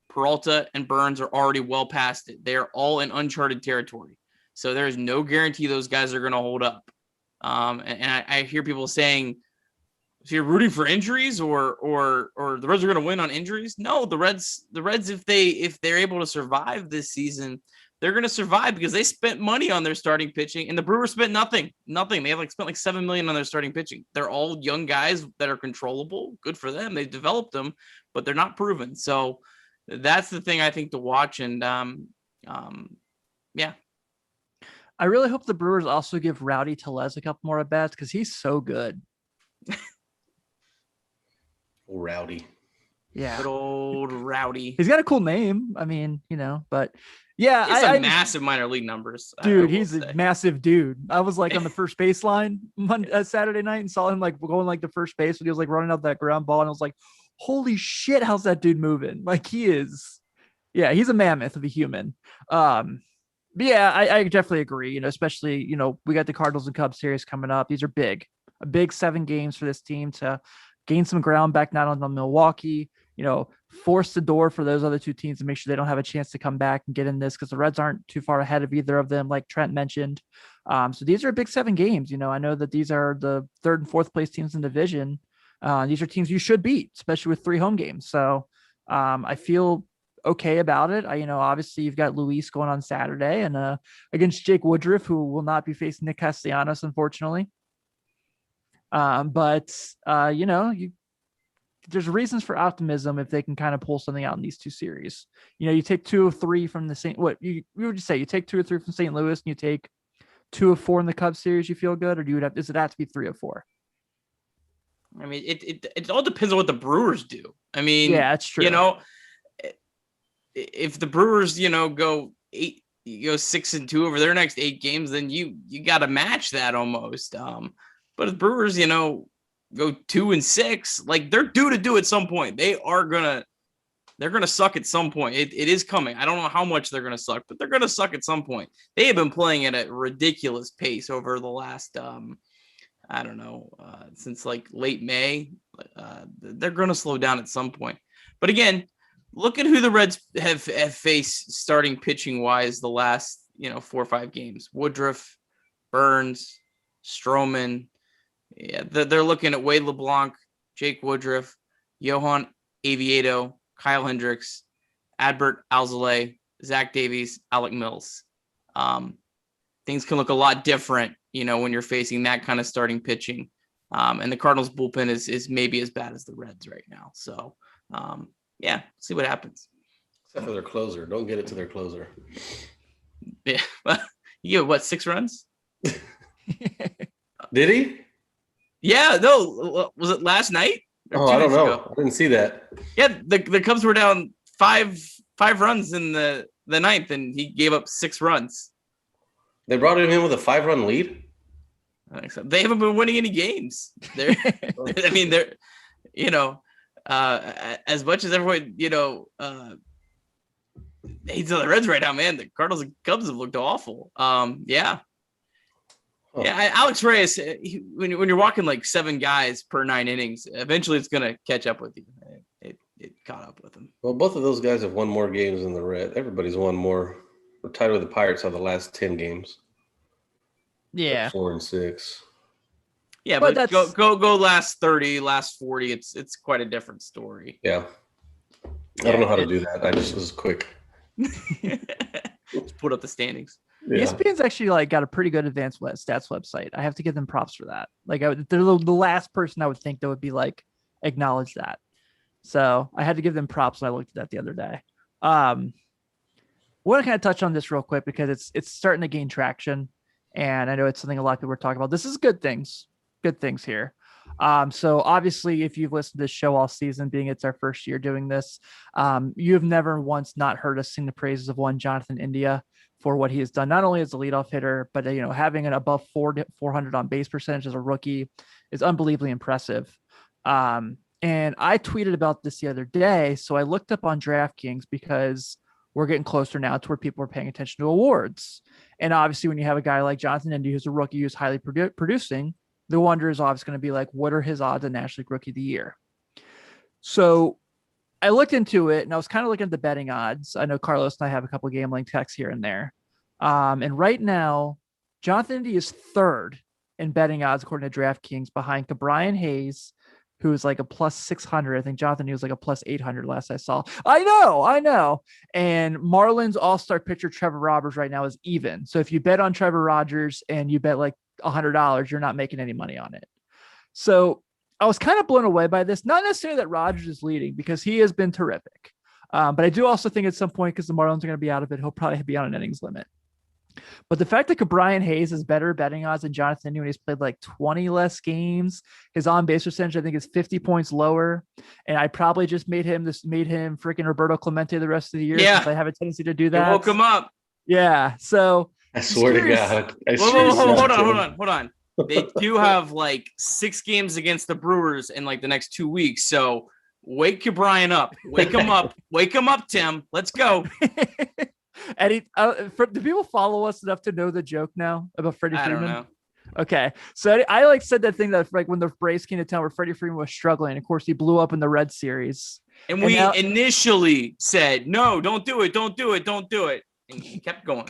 Peralta and Burns are already well past it. They are all in uncharted territory. So there is no guarantee those guys are going to hold up. And I hear people saying, so you're rooting for injuries or the Reds are going to win on injuries? No, the Reds, if they're able to survive this season, they're going to survive because they spent money on their starting pitching, and the Brewers spent nothing. They have spent $7 million on their starting pitching. They're all young guys that are controllable. Good for them. They've developed them, but they're not proven. So that's the thing I think to watch. And yeah. I really hope the Brewers also give Rowdy Tellez a couple more at bats because he's so good. Rowdy. Yeah. Good old Rowdy. He's got a cool name. I mean, but yeah. He's massive minor league numbers. Dude, he's a massive dude. I was on the first baseline Saturday night and saw him going the first base when he was running out that ground ball. And I was like, holy shit, how's that dude moving? He is. Yeah, he's a mammoth of a human. yeah, I definitely agree. Especially, we got the Cardinals and Cubs series coming up. These are a big 7 games for this team to gain some ground back, not on Milwaukee, force the door for those other 2 teams to make sure they don't have a chance to come back and get in this, because the Reds aren't too far ahead of either of them, like Trent mentioned. So these are big 7 games. I know that these are the 3rd and 4th place teams in the division. These are teams you should beat, especially with 3 home games. So I feel okay about it. Obviously you've got Luis going on Saturday and against Jake Woodruff, who will not be facing Nick Castellanos, unfortunately. But there's reasons for optimism if they can kind of pull something out in these 2 series. You take 2 of 3 from the St. What you would just say? You take 2 or 3 from St. Louis, and you take 2 of 4 in the Cubs series. You feel good, or does it have to be 3 of 4? I mean, it all depends on what the Brewers do. I mean, yeah, that's true. If the Brewers, go 6-2 over their next 8 games, then you got to match that almost. But if Brewers, go 2-6, like they're due to do at some point. They're gonna suck at some point. It is coming. I don't know how much they're gonna suck, but they're gonna suck at some point. They have been playing at a ridiculous pace over the last since like late May. They're gonna slow down at some point. But again, look at who the Reds have faced starting pitching wise the last 4 or 5 games. Woodruff, Burns, Stroman. Yeah, they're looking at Wade LeBlanc, Jake Woodruff, Johan Oviedo, Kyle Hendricks, Adbert Alzolay, Zach Davies, Alec Mills. Things can look a lot different, when you're facing that kind of starting pitching. And the Cardinals bullpen is maybe as bad as the Reds right now. So, yeah, see what happens. Except for their closer. Don't get it to their closer. Yeah. You get 6 runs? Did he? Yeah, no. Was it last night? Oh, I don't know. Ago? I didn't see that. Yeah, the Cubs were down five runs in the 9th, and he gave up 6 runs. They brought him in with a 5-run lead? I think so. They haven't been winning any games. They're as much as everyone, hates the Reds right now, man, the Cardinals and Cubs have looked awful. Yeah. Oh. Yeah, Alex Reyes, when you're walking like 7 guys per 9 innings, eventually it's going to catch up with you. It caught up with him. Well, both of those guys have won more games than the Reds. Everybody's won more. We're tied with the Pirates on the last 10 games. Yeah. 4 and 6. Yeah, but go last 30, last 40. It's quite a different story. Yeah. I don't know how to do that. I just was quick. Let's put up the standings. Yeah. ESPN's actually got a pretty good advanced stats website. I have to give them props for that. They're the last person I would think that would be acknowledge that. So I had to give them props when I looked at that the other day. I want to kind of touch on this real quick because it's starting to gain traction, and I know it's something a lot of people are talking about. This is good things here. So obviously, if you've listened to this show all season, being it's our first year doing this, you have never once not heard us sing the praises of one Jonathan India for what he has done, not only as a leadoff hitter, but having an above 400 on base percentage as a rookie is unbelievably impressive. And I tweeted about this the other day, so I looked up on DraftKings because we're getting closer now to where people are paying attention to awards. And obviously, when you have a guy like Jonathan India, who's a rookie who's highly producing, the wonder is obviously going to be what are his odds of National League Rookie of the Year? So I looked into it and I was kind of looking at the betting odds. I know Carlos and I have a couple of gambling texts here and there. And right now, Jonathan India is 3rd in betting odds, according to DraftKings, behind Brian Hayes, who's a plus 600. I think Jonathan India was a plus 800 last I saw. I know. And Marlins all-star pitcher Trevor Rogers right now is even. So if you bet on Trevor Rogers and you bet $100, you're not making any money on it. So I was kind of blown away by this. Not necessarily that Rogers is leading because he has been terrific. But I do also think at some point, because the Marlins are going to be out of it, he'll probably be on an innings limit. But the fact that Brian Hayes is better betting odds than Jonathan India when he's played 20 less games, his on-base percentage I think is 50 points lower, and I probably just made him freaking Roberto Clemente the rest of the year. Yeah, since I have a tendency to do that. You woke him up. Yeah, so I swear to God. Hold on. They do have 6 games against the Brewers in the next 2 weeks, so wake your Brian up. Wake him up. Wake him up, Tim. Let's go. And do people follow us enough to know the joke now about Freddie Freeman? I don't know. Okay, so I like said that thing that like when the Braves came to town where Freddie Freeman was struggling. Of course, he blew up in the Red Series, and we initially said, "No, don't do it, don't do it, don't do it," and he kept going,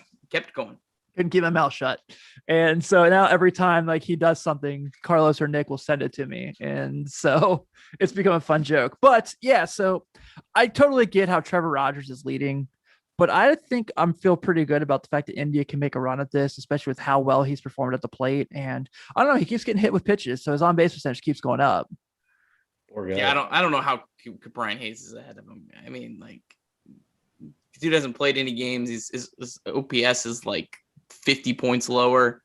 couldn't keep my mouth shut. And so now every time like he does something, Carlos or Nick will send it to me, and so it's become a fun joke. But yeah, so I totally get how Trevor Rogers is leading. But I think I'm feel pretty good about the fact that India can make a run at this, especially with how well he's performed at the plate. And I don't know, he keeps getting hit with pitches, so his on base percentage keeps going up. Yeah, I don't know how Brian Hayes is ahead of him. I mean, like, dude hasn't played any games. His OPS is like 50 points lower.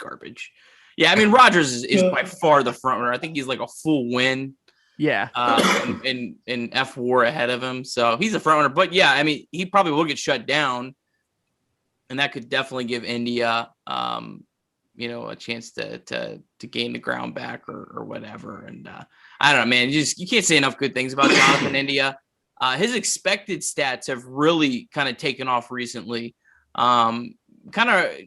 Garbage. Yeah, I mean, Rogers is by far the front runner. I think he's like a full win. Yeah. In F4 ahead of him. So he's a front runner. But yeah, I mean, he probably will get shut down. And that could definitely give India a chance to gain the ground back or whatever. And I don't know, man. You can't say enough good things about Jonathan India. His expected stats have really kind of taken off recently. I don't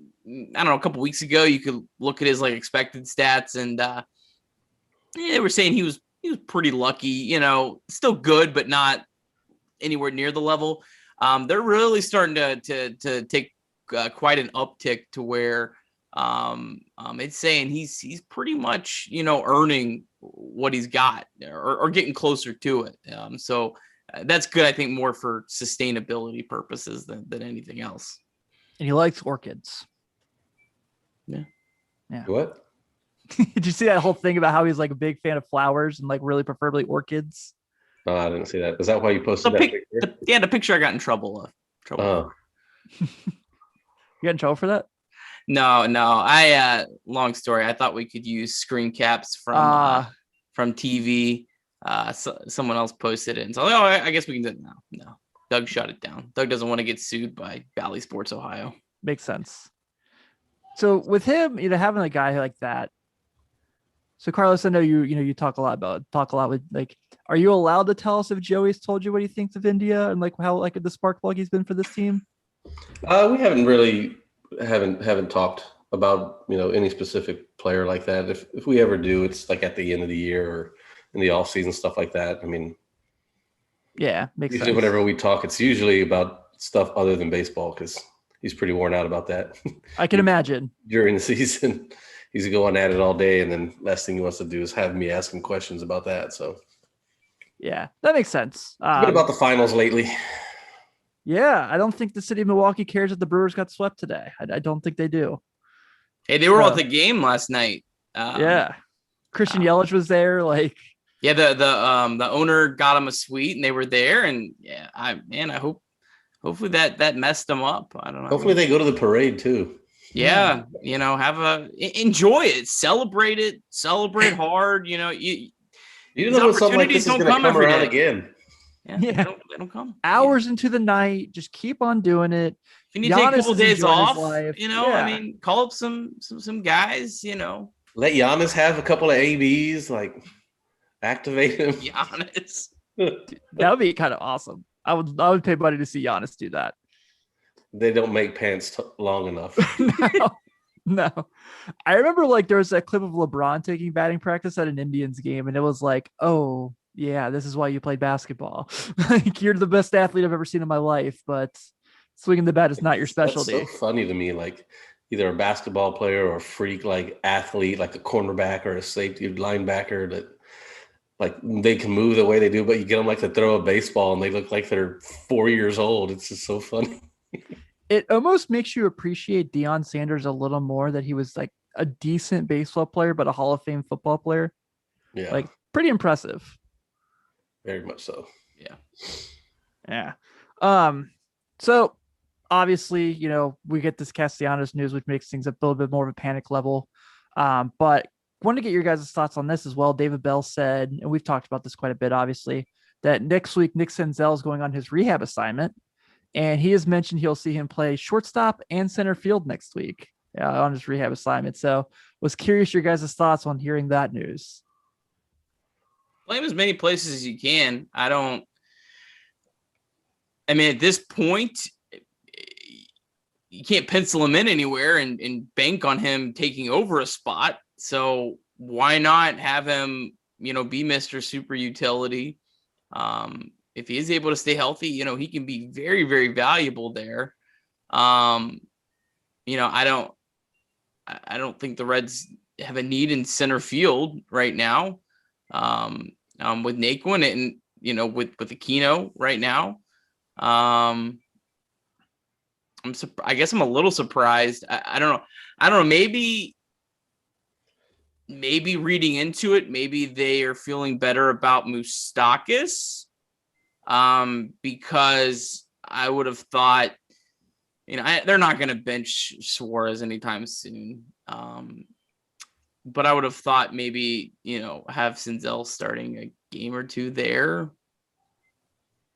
know, a couple weeks ago, you could look at his like expected stats, and they were saying he was pretty lucky, still good, but not anywhere near the level. They're really starting to take quite an uptick to where it's saying he's pretty much, earning what he's got or getting closer to it. So that's good, I think, more for sustainability purposes than anything else. And he likes orchids. Yeah. What? Did you see that whole thing about how he's like a big fan of flowers and like really preferably orchids? No, I didn't see that. Is that why you posted that picture? The picture I got in trouble. Oh. You got in trouble for that? No. I long story. I thought we could use screen caps from TV. Someone else posted it, and so I guess we can do it now. No, Doug shut it down. Doug doesn't want to get sued by Bally Sports Ohio. Makes sense. So with him, having a guy like that. So Carlos, I know you talk a lot with like, are you allowed to tell us if Joey's told you what he thinks of India and like how like the spark plug he's been for this team? We haven't talked about any specific player like that. If we ever do, it's like at the end of the year or in the off season, stuff like that. I mean, yeah, makes usually sense. Whenever we talk, it's usually about stuff other than baseball because he's pretty worn out about that. I can imagine. During the season, he's going at it all day, and then last thing he wants to do is have me ask him questions about that. So, yeah, that makes sense. It's been about the finals lately. Yeah, I don't think the city of Milwaukee cares that the Brewers got swept today. I don't think they do. Hey, they were at the game last night. Yeah, Christian Yelich was there. Like, yeah, the owner got him a suite, and they were there. And yeah, I hopefully that messed them up. I don't know. Hopefully they go to the parade too. Yeah, enjoy it, celebrate hard. You know when something like this is going to come around again. Yeah, they don't come. Hours into the night, just keep on doing it. If you need to take a couple days off, yeah. I mean, call up some guys, Let Giannis have a couple of ABs, like activate him. Giannis. That would be kind of awesome. I would pay money to see Giannis do that. They don't make pants long enough. No. I remember like there was that clip of LeBron taking batting practice at an Indians game, and it was like, oh yeah, this is why you played basketball. Like you're the best athlete I've ever seen in my life, but swinging the bat is not your specialty. That's so funny to me, like either a basketball player or a freak like athlete, like a cornerback or a safety linebacker that like they can move the way they do, but you get them like to throw a baseball and they look like they're 4 years old. It's just so funny. It almost makes you appreciate Deion Sanders a little more, that he was like a decent baseball player, but a Hall of Fame football player. Yeah. Like pretty impressive. Very much so. Yeah. So obviously, we get this Castellanos news, which makes things a little bit more of a panic level. But want to get your guys' thoughts on this as well. David Bell said, and we've talked about this quite a bit, obviously, that next week Nick Senzel is going on his rehab assignment. And he has mentioned he'll see him play shortstop and center field next week on his rehab assignment. So was curious your guys' thoughts on hearing that news. Play him as many places as you can. At this point, you can't pencil him in anywhere and bank on him taking over a spot. So why not have him, be Mr. Super Utility? If he is able to stay healthy, he can be very, very valuable there. I don't think the Reds have a need in center field right now. With Naquin and, with Aquino right now. I guess I'm a little surprised. I don't know. Maybe reading into it, maybe they are feeling better about Moustakas, because I would have thought, they're not going to bench Suarez anytime soon. But I would have thought maybe, have Senzel starting a game or two there.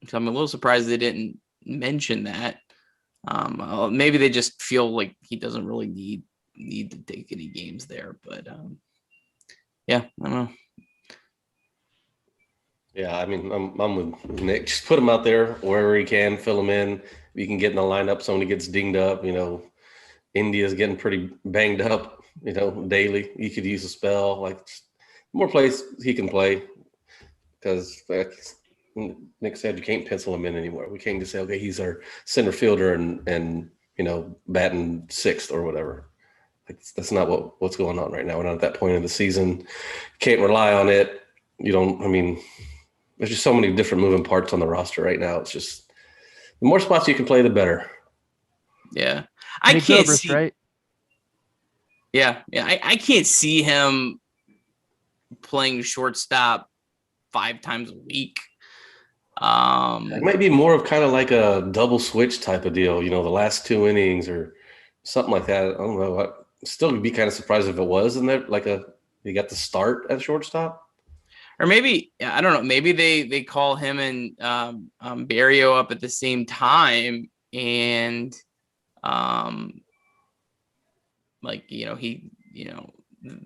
So I'm a little surprised they didn't mention that. Maybe they just feel like he doesn't really need to take any games there. But yeah, I don't know. Yeah, I mean, I'm with Nick. Just put him out there wherever he can, fill him in. You can get in the lineup. Somebody gets dinged up. India's getting pretty banged up. Daily. You could use a spell. Like more plays he can play, because Nick said you can't pencil him in anymore. We can't just say, okay, he's our center fielder and batting sixth or whatever. That's not what's going on right now. We're not at that point of the season. Can't rely on it. There's just so many different moving parts on the roster right now. It's just the more spots you can play, the better. Yeah. I can't see. Right? Yeah. I can't see him playing shortstop 5 times a week. It might be more of kind of like a double switch type of deal, the last 2 innings or something like that. I don't know. I'd still be kind of surprised if it was in there, you got the start at shortstop. Or maybe, I don't know, maybe they call him and Barrio up at the same time, and they're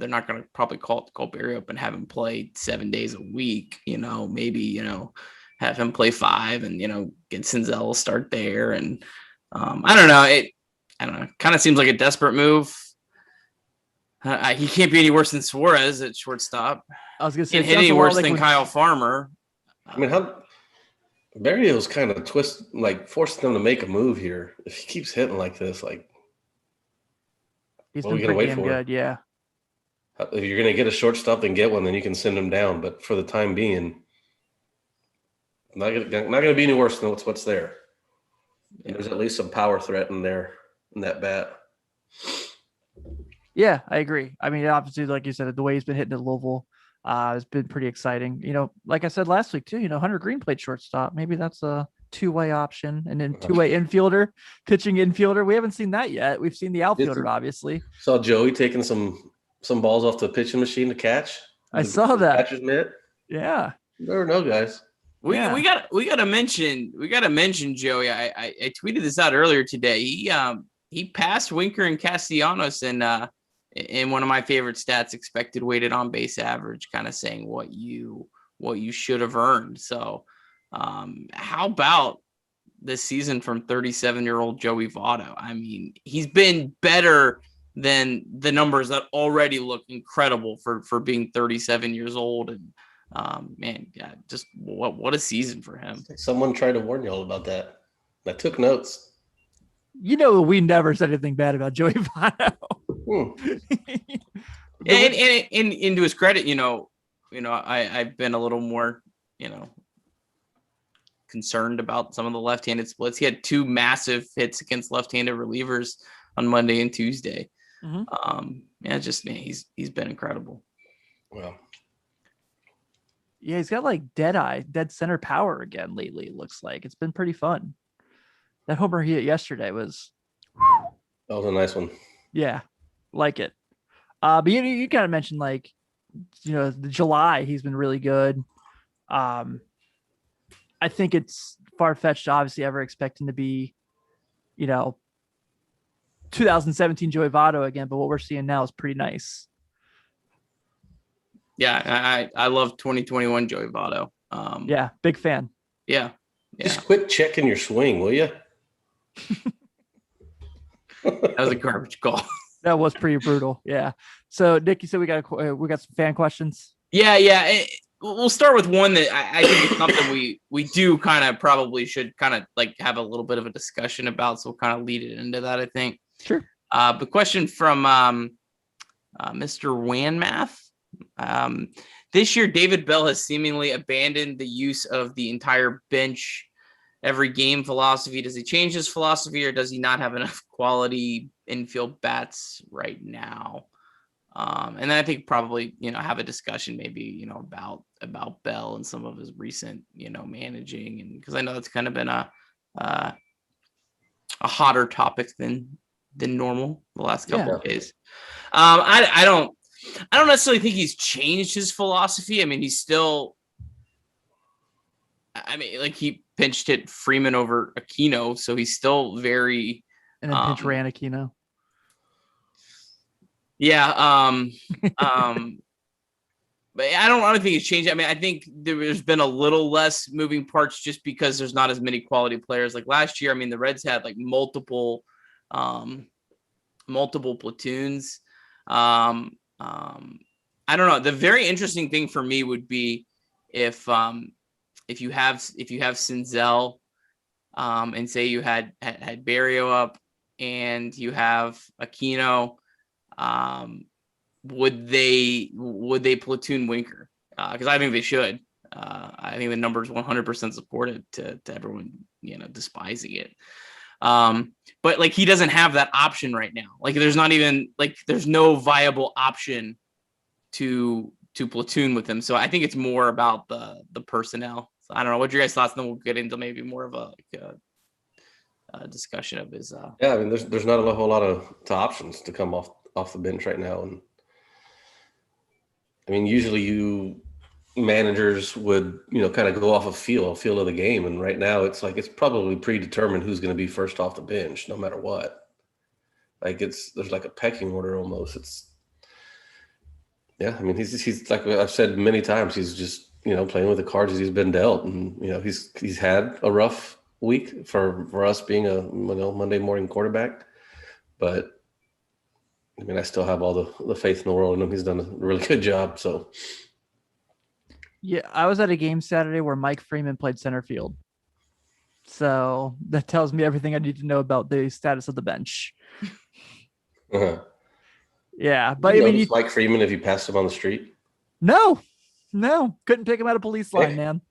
not going to probably call Barrio up and have him play 7 days a week. Maybe have him play 5 and get Senzel start there. And I don't know. I don't know. Kind of seems like a desperate move. He can't be any worse than Suarez at shortstop. I was going to say, hit any worse than Kyle Farmer. How Barrio's kind of forcing them to make a move here. If he keeps hitting like this, he's been pretty damn good. Yeah. If you're going to get a shortstop, then get one. Then you can send him down. But for the time being, not going to be any worse than what's there. Yeah. There's at least some power threat in there in that bat. Yeah, I agree. Obviously, like you said, the way he's been hitting at Louisville has been pretty exciting. Like I said last week too, Hunter Green played shortstop. Maybe that's a 2-way option, and then 2-way infielder, pitching infielder. We haven't seen that yet. We've seen the outfielder, obviously. Saw Joey taking some balls off the pitching machine to catch. I saw that. Catcher's mitt. Yeah. You never know, guys. We gotta mention Joey. I tweeted this out earlier today. He passed Winker and Castellanos in one of my favorite stats, expected weighted on base average, kind of saying what you should have earned. So how about this season from 37-year-old Joey Votto? He's been better than the numbers that already look incredible for being 37 years old. And just what a season for him. Someone tried to warn y'all about that. I took notes. We never said anything bad about Joey Votto. And to his credit, I've been a little more, concerned about some of the left-handed splits. He had 2 massive hits against left-handed relievers on Monday and Tuesday. Mm-hmm. He's been incredible. Well, yeah, he's got dead center power again lately. It looks like it's been pretty fun. That homer he hit yesterday was. That was a nice one. Yeah, like it. But you kind of mentioned the July he's been really good. I think it's far-fetched to obviously ever expect him to be, 2017 Joey Votto again, but what we're seeing now is pretty nice. Yeah, I love 2021 Joey Votto. Yeah, big fan. Yeah. Just quit checking your swing, will you? That was a garbage call. That was pretty brutal. Yeah. So Nick, you said we got some fan questions. Yeah. We'll start with one that I think is something we do kind of probably should kind of like have a little bit of a discussion about. So we'll kind of lead it into that, I think. Sure. The question from Mr. Wanmath. This year, David Bell has seemingly abandoned the use of the entire bench every game philosophy. Does he change his philosophy, or does he not have enough quality infield bats right now? And then I think probably, have a discussion maybe, about Bell and some of his recent, managing, and because I know that's kind of been a hotter topic than normal the last couple of days. I don't necessarily think he's changed his philosophy. I mean, he's still, like he pinched hit Freeman over Aquino, so he's still very. And then pinch ran Aquino. Yeah. But I don't think it's changed. I mean, I think there's been a little less moving parts just because there's not as many quality players like last year. I mean, the Reds had like multiple platoons. I don't know. The very interesting thing for me would be if you have Senzel, and say you had Barrio up and you have Aquino, would they platoon Winker? Because I think they should. I think the number's 100% supported to everyone, despising it. But like he doesn't have that option right now. Like there's no viable option to platoon with him. So I think it's more about the personnel. So I don't know. What's your guys' thoughts? And then we'll get into maybe more of a discussion of his. Yeah, I mean, there's not a whole lot of options to come off the bench right now, and I mean, usually managers would kind of go off a feel of the game, and right now it's like it's probably predetermined who's going to be first off the bench no matter what. Like there's like a pecking order almost. I mean, he's like I've said many times, he's just playing with the cards as he's been dealt, and he's had a rough week for us being a Monday morning quarterback, but I mean, I still have all the faith in the world in him. He's done a really good job. So, yeah, I was at a game Saturday where Mike Freeman played center field. So that tells me everything I need to know about the status of the bench. Uh-huh. Yeah, but I mean, Mike Freeman if you passed him on the street? No, couldn't pick him out of police line, man.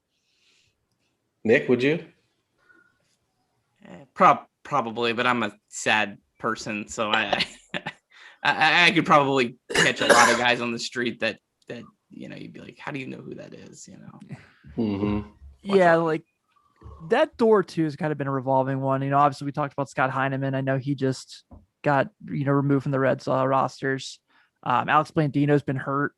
Nick, would you? Probably, but I'm a sad person, so I could probably catch a lot of guys on the street that you'd be like, how do you know who that is? Mm-hmm. Yeah, like that door too has kind of been a revolving one. Obviously we talked about Scott Heineman. I know he just got removed from the Reds rosters. Alex Blandino's been hurt,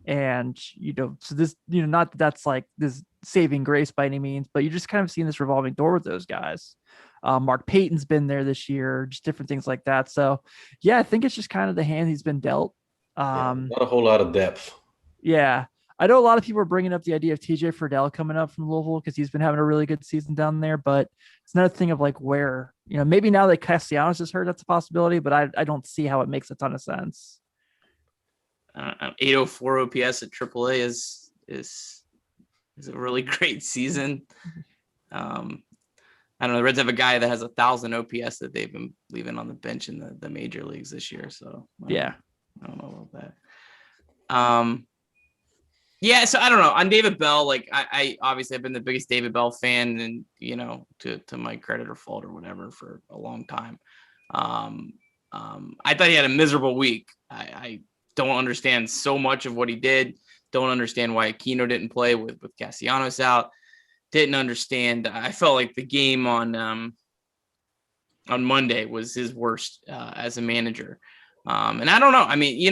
and so this not that that's like this saving grace by any means, but you just kind of seen this revolving door with those guys. Mark Payton's been there this year, just different things like that. So yeah, I think it's just kind of the hand he's been dealt. Not a whole lot of depth. Yeah. I know a lot of people are bringing up the idea of TJ Friedel coming up from Louisville because he's been having a really good season down there, but it's another thing of like where, maybe now that Castellanos is hurt, that's a possibility, but I don't see how it makes a ton of sense. 804 OPS at AAA is a really great season. I don't know. The Reds have a guy that has 1,000 OPS that they've been leaving on the bench in the major leagues this year. So yeah, I don't know about that. Yeah, so I don't know. On David Bell, like I obviously have been the biggest David Bell fan, and to my credit or fault or whatever for a long time. I thought he had a miserable week. I don't understand so much of what he did. Don't understand why Aquino didn't play with Castellanos out. Didn't understand. I felt like the game on Monday was his worst as a manager. And I don't know. I mean,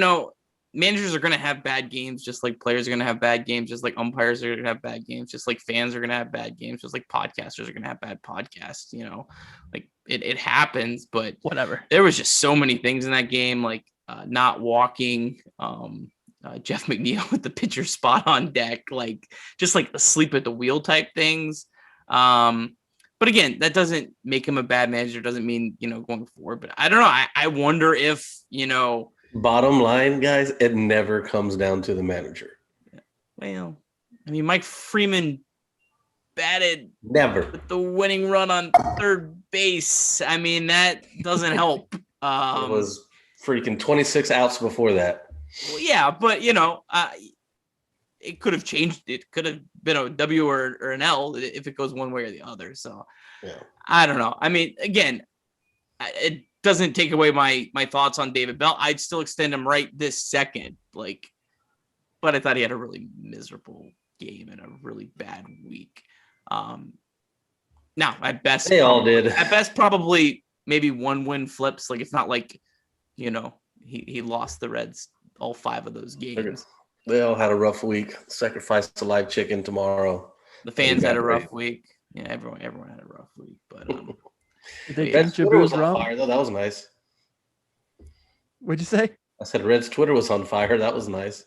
managers are going to have bad games, just like players are going to have bad games, just like umpires are going to have bad games, just like fans are going to have bad games, just like podcasters are going to have bad podcasts. Like it happens, but whatever. There was just so many things in that game, like not walking, Jeff McNeil with the pitcher spot on deck, like just like asleep at the wheel type things. But again, that doesn't make him a bad manager. Doesn't mean, going forward. But I don't know. I wonder if, Bottom line, guys, it never comes down to the manager. Well, I mean, Mike Freeman batted Never with the winning run on third base. I mean, that doesn't help. it was freaking 26 outs before that. Well, yeah, but it could have changed. It could have been a W or an L if it goes one way or the other. So Yeah. I don't know. I mean, again, it doesn't take away my thoughts on David Bell. I'd still extend him right this second. But I thought he had a really miserable game and a really bad week. Now at best, They all did. At best, probably maybe one win flips. It's not like, he lost the Reds all 5 of those games. They all had a rough week. Sacrifice the live chicken tomorrow. The fans had a rough week. Yeah, everyone had a rough week. But they Red's Twitter was on rum? fire, though. That was nice. What'd you say? I said Red's Twitter was on fire. That was nice.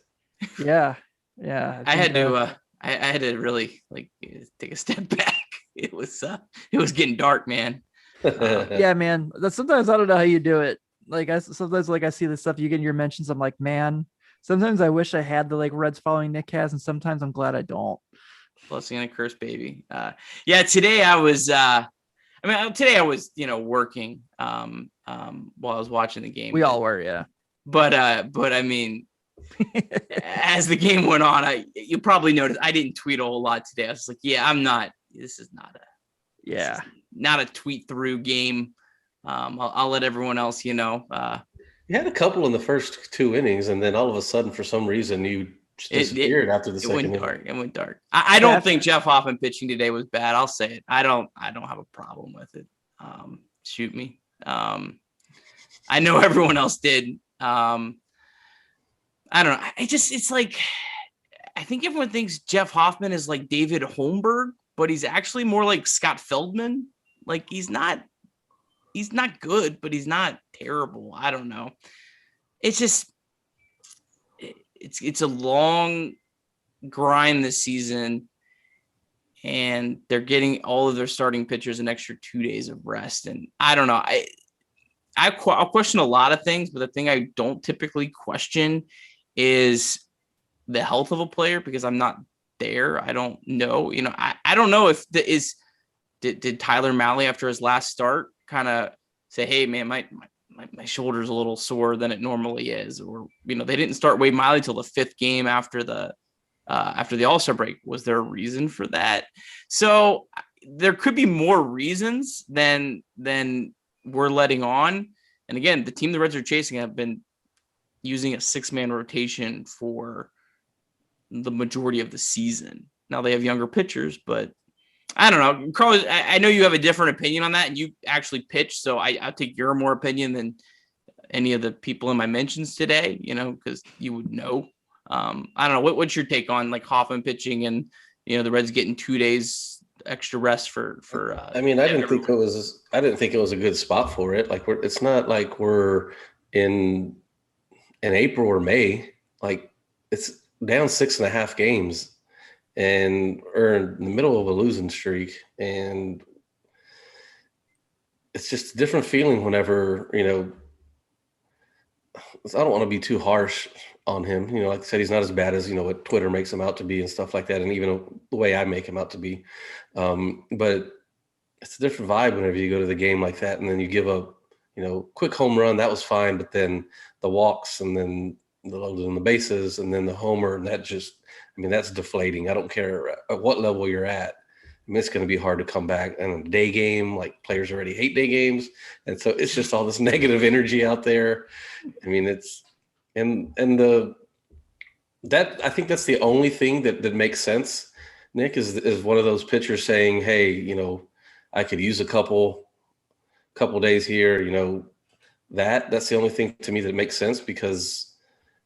Yeah. I had to really take a step back. It was getting dark, man. Yeah, man. Sometimes I don't know how you do it. Sometimes I see the stuff you get in your mentions. I'm like, man. Sometimes I wish I had the Reds following Nick has, and sometimes I'm glad I don't. Blessing and a curse, baby. Today I was. Today I was, working while I was watching the game. We all were, yeah. But I mean, as the game went on, you probably noticed I didn't tweet a whole lot today. I was like, yeah, I'm not. This is not a tweet through game. I'll let everyone else, You had a couple in the first 2 innings, and then all of a sudden, for some reason, you just disappeared after the second inning. It went dark. I don't think Jeff Hoffman pitching today was bad. I'll say it. I don't have a problem with it. Shoot me. I know everyone else did. I don't know. It's like, I think everyone thinks Jeff Hoffman is like David Holmberg, but he's actually more like Scott Feldman. He's not good, but he's not terrible. I don't know. It's just, it's a long grind this season, and they're getting all of their starting pitchers an extra 2 days of rest. And I don't know. I'll question a lot of things, but the thing I don't typically question is the health of a player, because I'm not there. I don't know. I don't know if did Tyler Mahle after his last start kind of say, hey man, my shoulder's a little sore than it normally is, or they didn't start Wade Miley till the 5th game after the All-Star break. Was there a reason for that? So there could be more reasons than we're letting on. And again, the team the Reds are chasing have been using a 6-man rotation for the majority of the season. Now they have younger pitchers, but I don't know. Carl, I know you have a different opinion on that, and you actually pitch, so I'll take your more opinion than any of the people in my mentions today, because you would know. I don't know. What's your take on Hoffman pitching and, the Reds getting 2 days extra rest for I didn't think it was a good spot for it. It's not like we're in April or May. It's down 6.5 games. And we're in the middle of a losing streak, and it's just a different feeling whenever, I don't want to be too harsh on him. Like I said, he's not as bad as, what Twitter makes him out to be and stuff like that, and even the way I make him out to be. But it's a different vibe whenever you go to the game like that, and then you give a, quick home run. That was fine, but then the walks, and then the load on the bases, and then the homer, and that just, that's deflating. I don't care at what level you're at. It's going to be hard to come back. And a day game, players already hate day games. And so it's just all this negative energy out there. It's, I think that's the only thing that makes sense, Nick, is one of those pitchers saying, hey, I could use a couple days here, that's the only thing to me that makes sense, because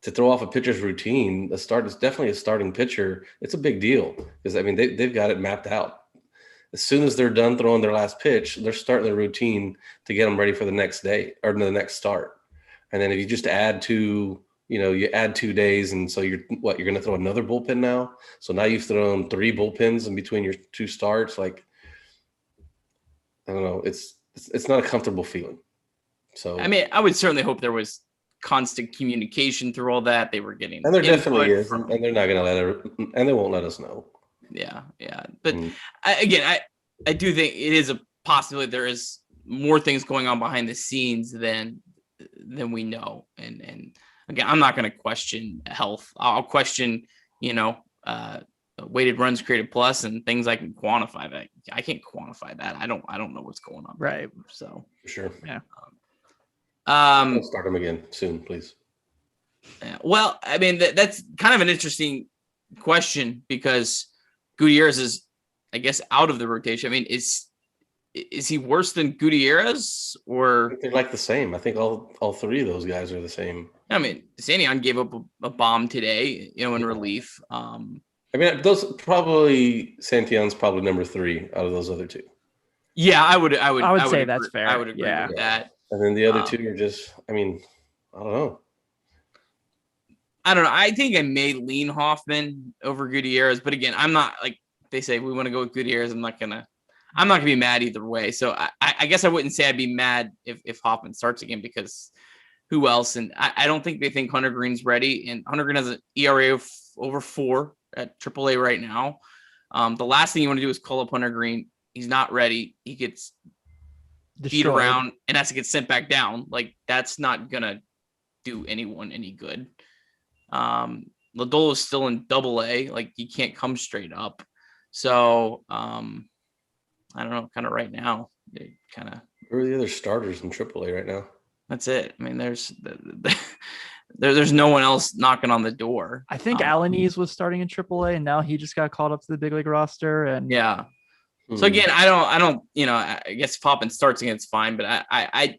to throw off a pitcher's routine, it's definitely a starting pitcher. It's a big deal, because they've got it mapped out. As soon as they're done throwing their last pitch, they're starting their routine to get them ready for the next day or the next start. And then if you just add you add 2 days, and so you're going to throw another bullpen now. So now you've thrown 3 bullpens in between your 2 starts. I don't know. It's not a comfortable feeling. So I mean, I would certainly hope there was constant communication through all that. They were getting, and there definitely input is, from- and they're not going to let her, and they won't let us know. yeah. But Mm. I do think it is a possibility there is more things going on behind the scenes than we know. And again, I'm not going to question health. I'll question, weighted runs created plus and things I can quantify. That I can't quantify that. I don't know what's going on. Right. So For sure. Yeah. I'll start him again soon, please. Yeah, well, I mean, that's kind of an interesting question because Gutierrez is, I guess, out of the rotation. I mean, is he worse than Gutierrez I or? think they're like the same. I think all three of those guys are the same. I mean, Sanyon gave up a bomb today, in relief. I mean, those probably Santillon's probably number 3 out of those other two. Yeah, I would say agree, that's fair. I would agree with that. And then the other two are just, I mean, I don't know. I don't know. I think I may lean Hoffman over Gutierrez, but again, I'm not like they say we want to go with Gutierrez. I'm not gonna be mad either way. So I guess I wouldn't say I'd be mad if Hoffman starts again because who else? And I don't think they think Hunter Green's ready. And Hunter Green has an ERA of over 4 at AAA right now. The last thing you want to do is call up Hunter Green. He's not ready. He gets beat around and has to get sent back down. Like that's not gonna do anyone any good. Lodolo is still in AA. Like he can't come straight up. So I don't know. Kind of right now, it kind of. Who are the other starters in AAA right now? That's it. I mean, there's no one else knocking on the door. I think Alanis was starting in AAA, and now he just got called up to the big league roster. And yeah. So again, I don't. I guess if Hoffman starts again, it's fine. But I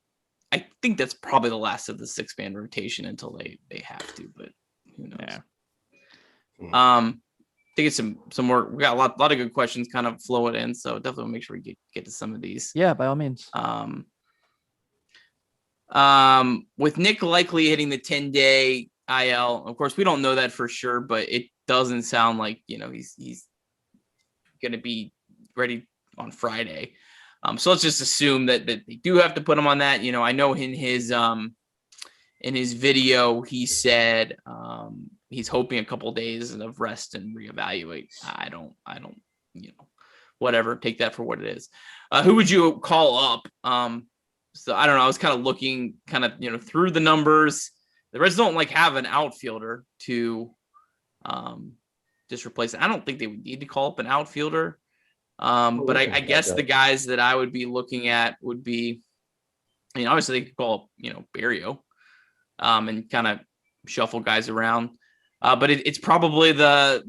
think that's probably the last of the 6-man rotation until they have to. But who knows? Yeah. I think it's some more. We got a lot of good questions kind of flowing in, so definitely make sure we get to some of these. Yeah, by all means. With Nick likely hitting the 10-day IL, of course we don't know that for sure, but it doesn't sound like he's going to be ready on Friday. So let's just assume that they do have to put him on that. I know in his video he said he's hoping a couple of days of rest and reevaluate. I don't whatever, take that for what it is. Who would you call up? So I don't know. I was kind of looking through the numbers. The Reds don't have an outfielder to just replace it. I don't think they would need to call up an outfielder. But I guess the guys that I would be looking at would be, obviously they could call up, Barrio, and kind of shuffle guys around. But it's probably the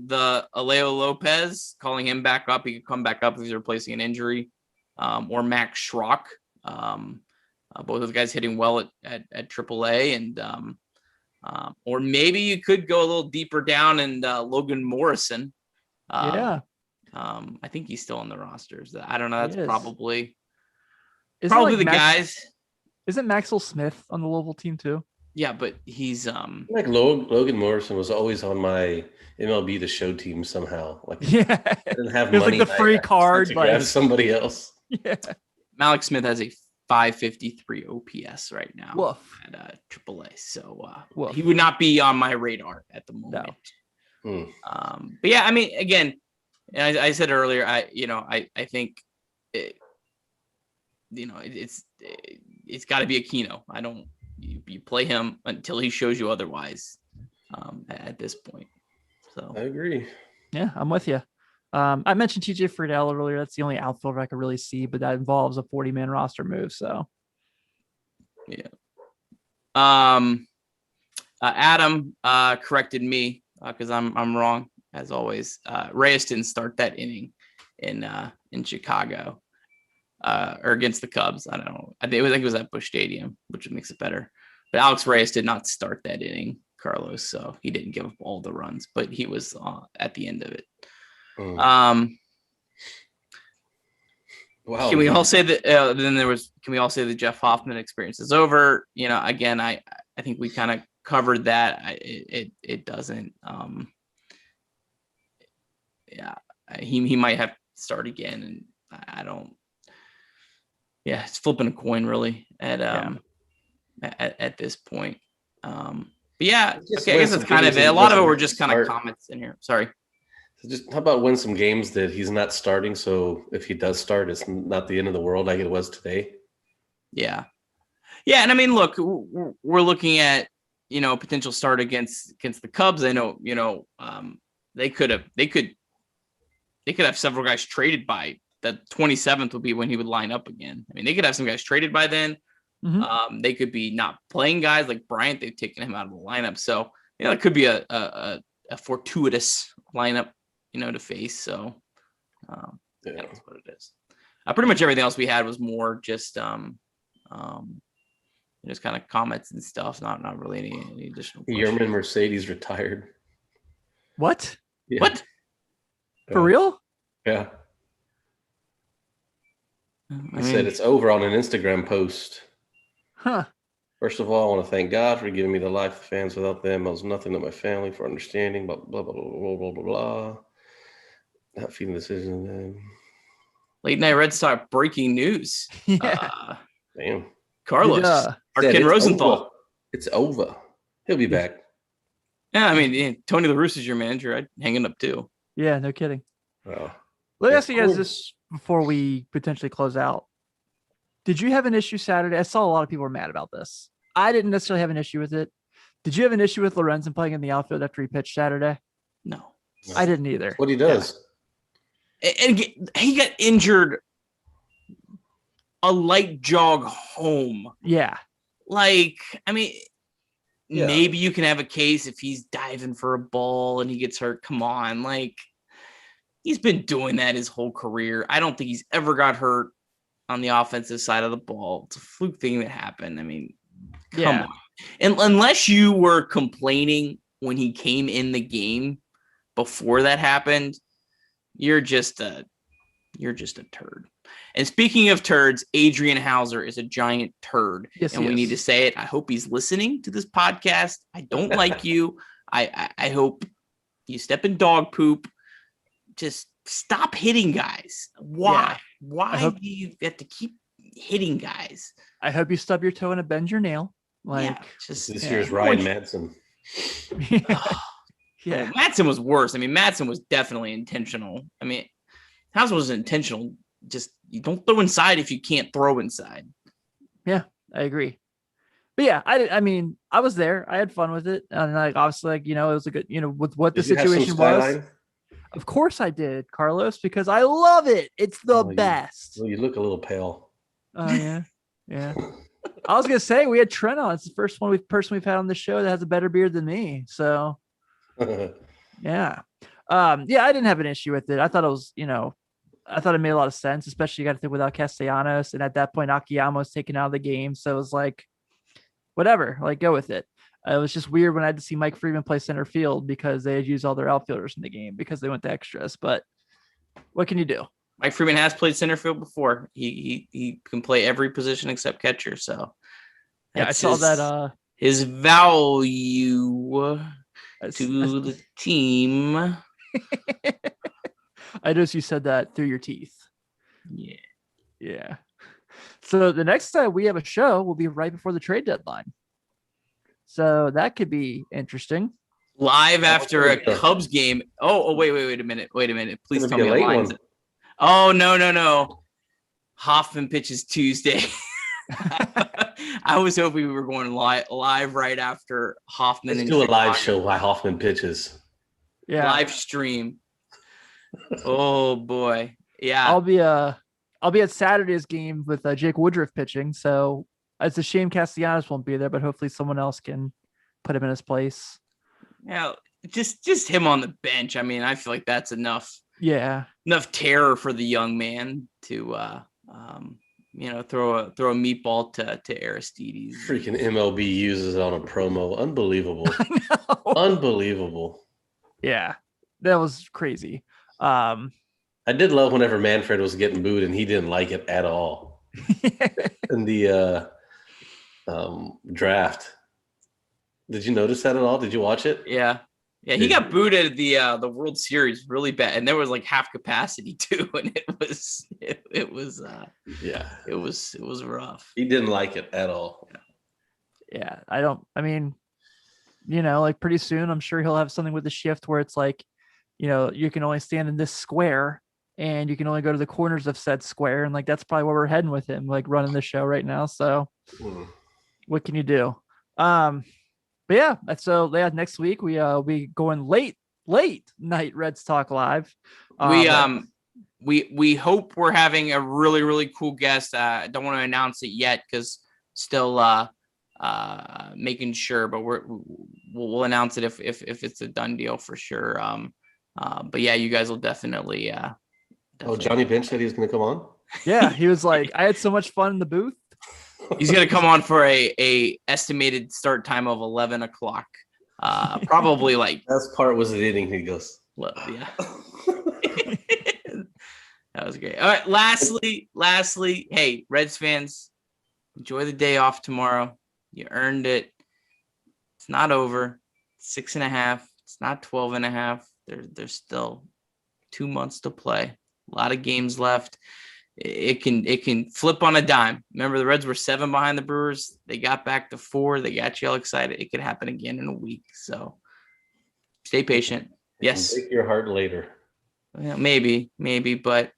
Alejo Lopez, calling him back up. He could come back up if he's replacing an injury, or Max Schrock. Both of the guys hitting well at AAA, and or maybe you could go a little deeper down and Logan Morrison. Yeah. I think he's still on the rosters. I don't know. That's probably the guys. Isn't Maxwell Smith on the Louisville team too? Yeah, but he's Logan Morrison was always on my MLB The Show team somehow. Yeah, I didn't have it was money. like the free card. To grab somebody else. Yeah. Malik Smith has a 553 OPS right now. Woof. At AAA. So Woof. he would not be on my radar at the moment. No. But yeah, I mean, again, I said earlier, I think it's got to be Aquino. I don't. You play him until he shows you otherwise. At this point, so I agree. Yeah, I'm with you. I mentioned TJ Friedel earlier. That's the only outfielder I could really see, but that involves a 40-man roster move. So, yeah. Adam corrected me because I'm wrong as always. Reyes didn't start that inning in Chicago or against the Cubs. I don't know. I think it was at Busch Stadium, which makes it better. But Alex Reyes did not start that inning, Carlos, so he didn't give up all the runs, but he was at the end of it. Wow. Can we all say that? Can we all say the Jeff Hoffman experience is over? Again, I think we kind of covered that. It doesn't. Yeah, he might have to start again, and I don't. yeah, it's flipping a coin really at this point. But yeah, okay, I guess that's kind of it. A lot of it were just kind of comments in here. Sorry. So just how about win some games that he's not starting? So if he does start, it's not the end of the world like it was today. Yeah. Yeah. And I mean, look, we're looking at, potential start against the Cubs. I know, they could have several guys traded by the 27th would be when he would line up again. I mean, they could have some guys traded by then. Mm-hmm. They could be not playing guys like Bryant. They've taken him out of the lineup. So, it could be a fortuitous lineup, to face. So that's what it is. Pretty much everything else we had was more just kind of comments and stuff. Not really any additional questions. Yerman Mercedes retired. What? Yeah. What? For real? Yeah. I said it's over on an Instagram post. Huh. First of all, I want to thank God for giving me the life of fans. Without them, I was nothing to my family for understanding, blah, blah, blah, blah, blah, blah, blah. Not feeling decisions. Late Night Red Sox breaking news. Yeah. Damn. Carlos. Our Ken Rosenthal. Over. It's over. He'll be back. Yeah, I mean, Tony La Russa is your manager. I'd hang it up too. Yeah, no kidding. Oh. Let me ask you guys this before we potentially close out. Did you have an issue Saturday? I saw a lot of people were mad about this. I didn't necessarily have an issue with it. Did you have an issue with Lorenzen playing in the outfield after he pitched Saturday? No. I didn't either. What he does. Yeah. And he got injured a light jog home. Yeah. Like, I mean, maybe you can have a case if he's diving for a ball and he gets hurt. Come on. Like, he's been doing that his whole career. I don't think he's ever got hurt on the offensive side of the ball. It's a fluke thing that happened. I mean, come on. And unless you were complaining when he came in the game before that happened, you're just a turd. And speaking of turds, Adrian Hauser is a giant turd. Yes, and we need to say it. I hope he's listening to this podcast. I don't like you. I hope you step in dog poop. Just stop hitting guys. Why? Yeah. Why do you have to keep hitting guys? I hope you stub your toe and bend your nail. Like this year's Ryan Madsen. Yeah. Madsen was worse. I mean, Madsen was definitely intentional. I mean, Hauser was intentional. Just you don't throw inside if you can't throw inside. Yeah, I agree. But yeah, I mean, I was there. I had fun with it. And like obviously, like, it was a good, with what the situation was. Of course I did, Carlos, because I love it. It's the best. You look a little pale. Oh yeah. Yeah. I was gonna say we had Trent on. It's the first person we've had on the show that has a better beard than me. So yeah. I didn't have an issue with it. I thought it was, I thought it made a lot of sense, especially you got to think without Castellanos. And at that point, Akiyama was taken out of the game. So it was like, whatever, like go with it. It was just weird when I had to see Mike Freeman play center field because they had used all their outfielders in the game because they went to extras. But what can you do? Mike Freeman has played center field before. He can play every position except catcher. So yeah, I saw that. His value to the team. I noticed you said that through your teeth. Yeah. Yeah. So the next time we have a show will be right before the trade deadline. So that could be interesting. Live after a Cubs game. Oh, wait a minute. Please tell me a line. Oh, no. Hoffman pitches Tuesday. I was hoping we were going live right after Hoffman. Let's do a live show while Hoffman pitches. Yeah. Live stream. Oh boy. Yeah. I'll be at Saturday's game with Jake Woodruff pitching. So it's a shame Castellanos won't be there, but hopefully someone else can put him in his place. Yeah. Just him on the bench. I mean, I feel like that's enough. Yeah. Enough terror for the young man to throw a meatball to Aristides. Freaking MLB uses it on a promo. Unbelievable. Unbelievable. Yeah. That was crazy. I did love whenever Manfred was getting booed and he didn't like it at all. In the draft. Did you notice that at all? Did you watch it? Yeah. Yeah, he got booed at the World Series really bad, and there was like half capacity too, and it was rough. He didn't like it at all. Yeah, I mean, like pretty soon I'm sure he'll have something with the shift where it's like, you can only stand in this square and you can only go to the corners of said square, and like that's probably where we're heading with him, like running the show right now. So what can you do? But yeah, so next week we'll be going late night Reds Talk Live. We hope we're having a really, really cool guest. I don't want to announce it yet because still making sure, but we'll announce it if it's a done deal for sure. But yeah, you guys will definitely. Johnny Bench said he was going to come on. Yeah, he was like, I had so much fun in the booth. He's gonna come on for a estimated start time of 11 o'clock. Probably like best part was the inning. He goes, yeah. That was great. All right. Lastly, hey, Reds fans, enjoy the day off tomorrow. You earned it. It's not over. 6.5. It's not 12.5. There's still 2 months to play. A lot of games left. It can flip on a dime. Remember, the Reds were 7 behind the Brewers. They got back to 4. They got you all excited. It could happen again in a week. So stay patient. Yes. Break your heart later. Yeah, maybe, but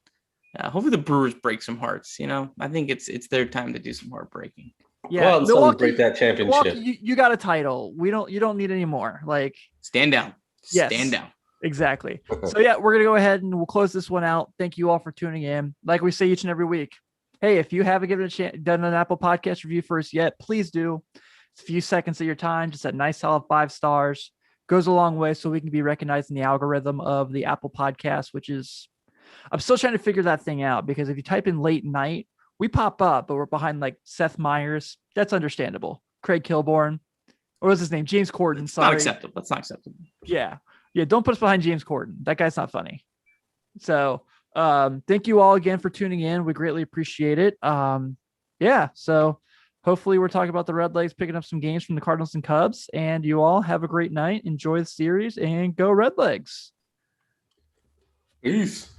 hopefully the Brewers break some hearts. I think it's their time to do some heartbreaking. Yeah, celebrate that championship. You got a title. You don't need any more. Like, stand down. Yes. Stand down. Exactly. So yeah, we're going to go ahead and we'll close this one out. Thank you all for tuning in. Like we say each and every week, hey, if you haven't done an Apple Podcast review for us yet, please do. It's a few seconds of your time, just a nice solid 5 stars. Goes a long way so we can be recognized in the algorithm of the Apple Podcast, which is, I'm still trying to figure that thing out, because if you type in late night, we pop up, but we're behind like Seth Meyers. That's understandable. Craig Kilborn. What was his name? James Corden. That's sorry. not acceptable. That's not acceptable. Yeah. Don't put us behind James Corden. That guy's not funny. So thank you all again for tuning in. We greatly appreciate it. So hopefully we're talking about the Redlegs picking up some games from the Cardinals and Cubs, and you all have a great night. Enjoy the series and go Redlegs. Peace.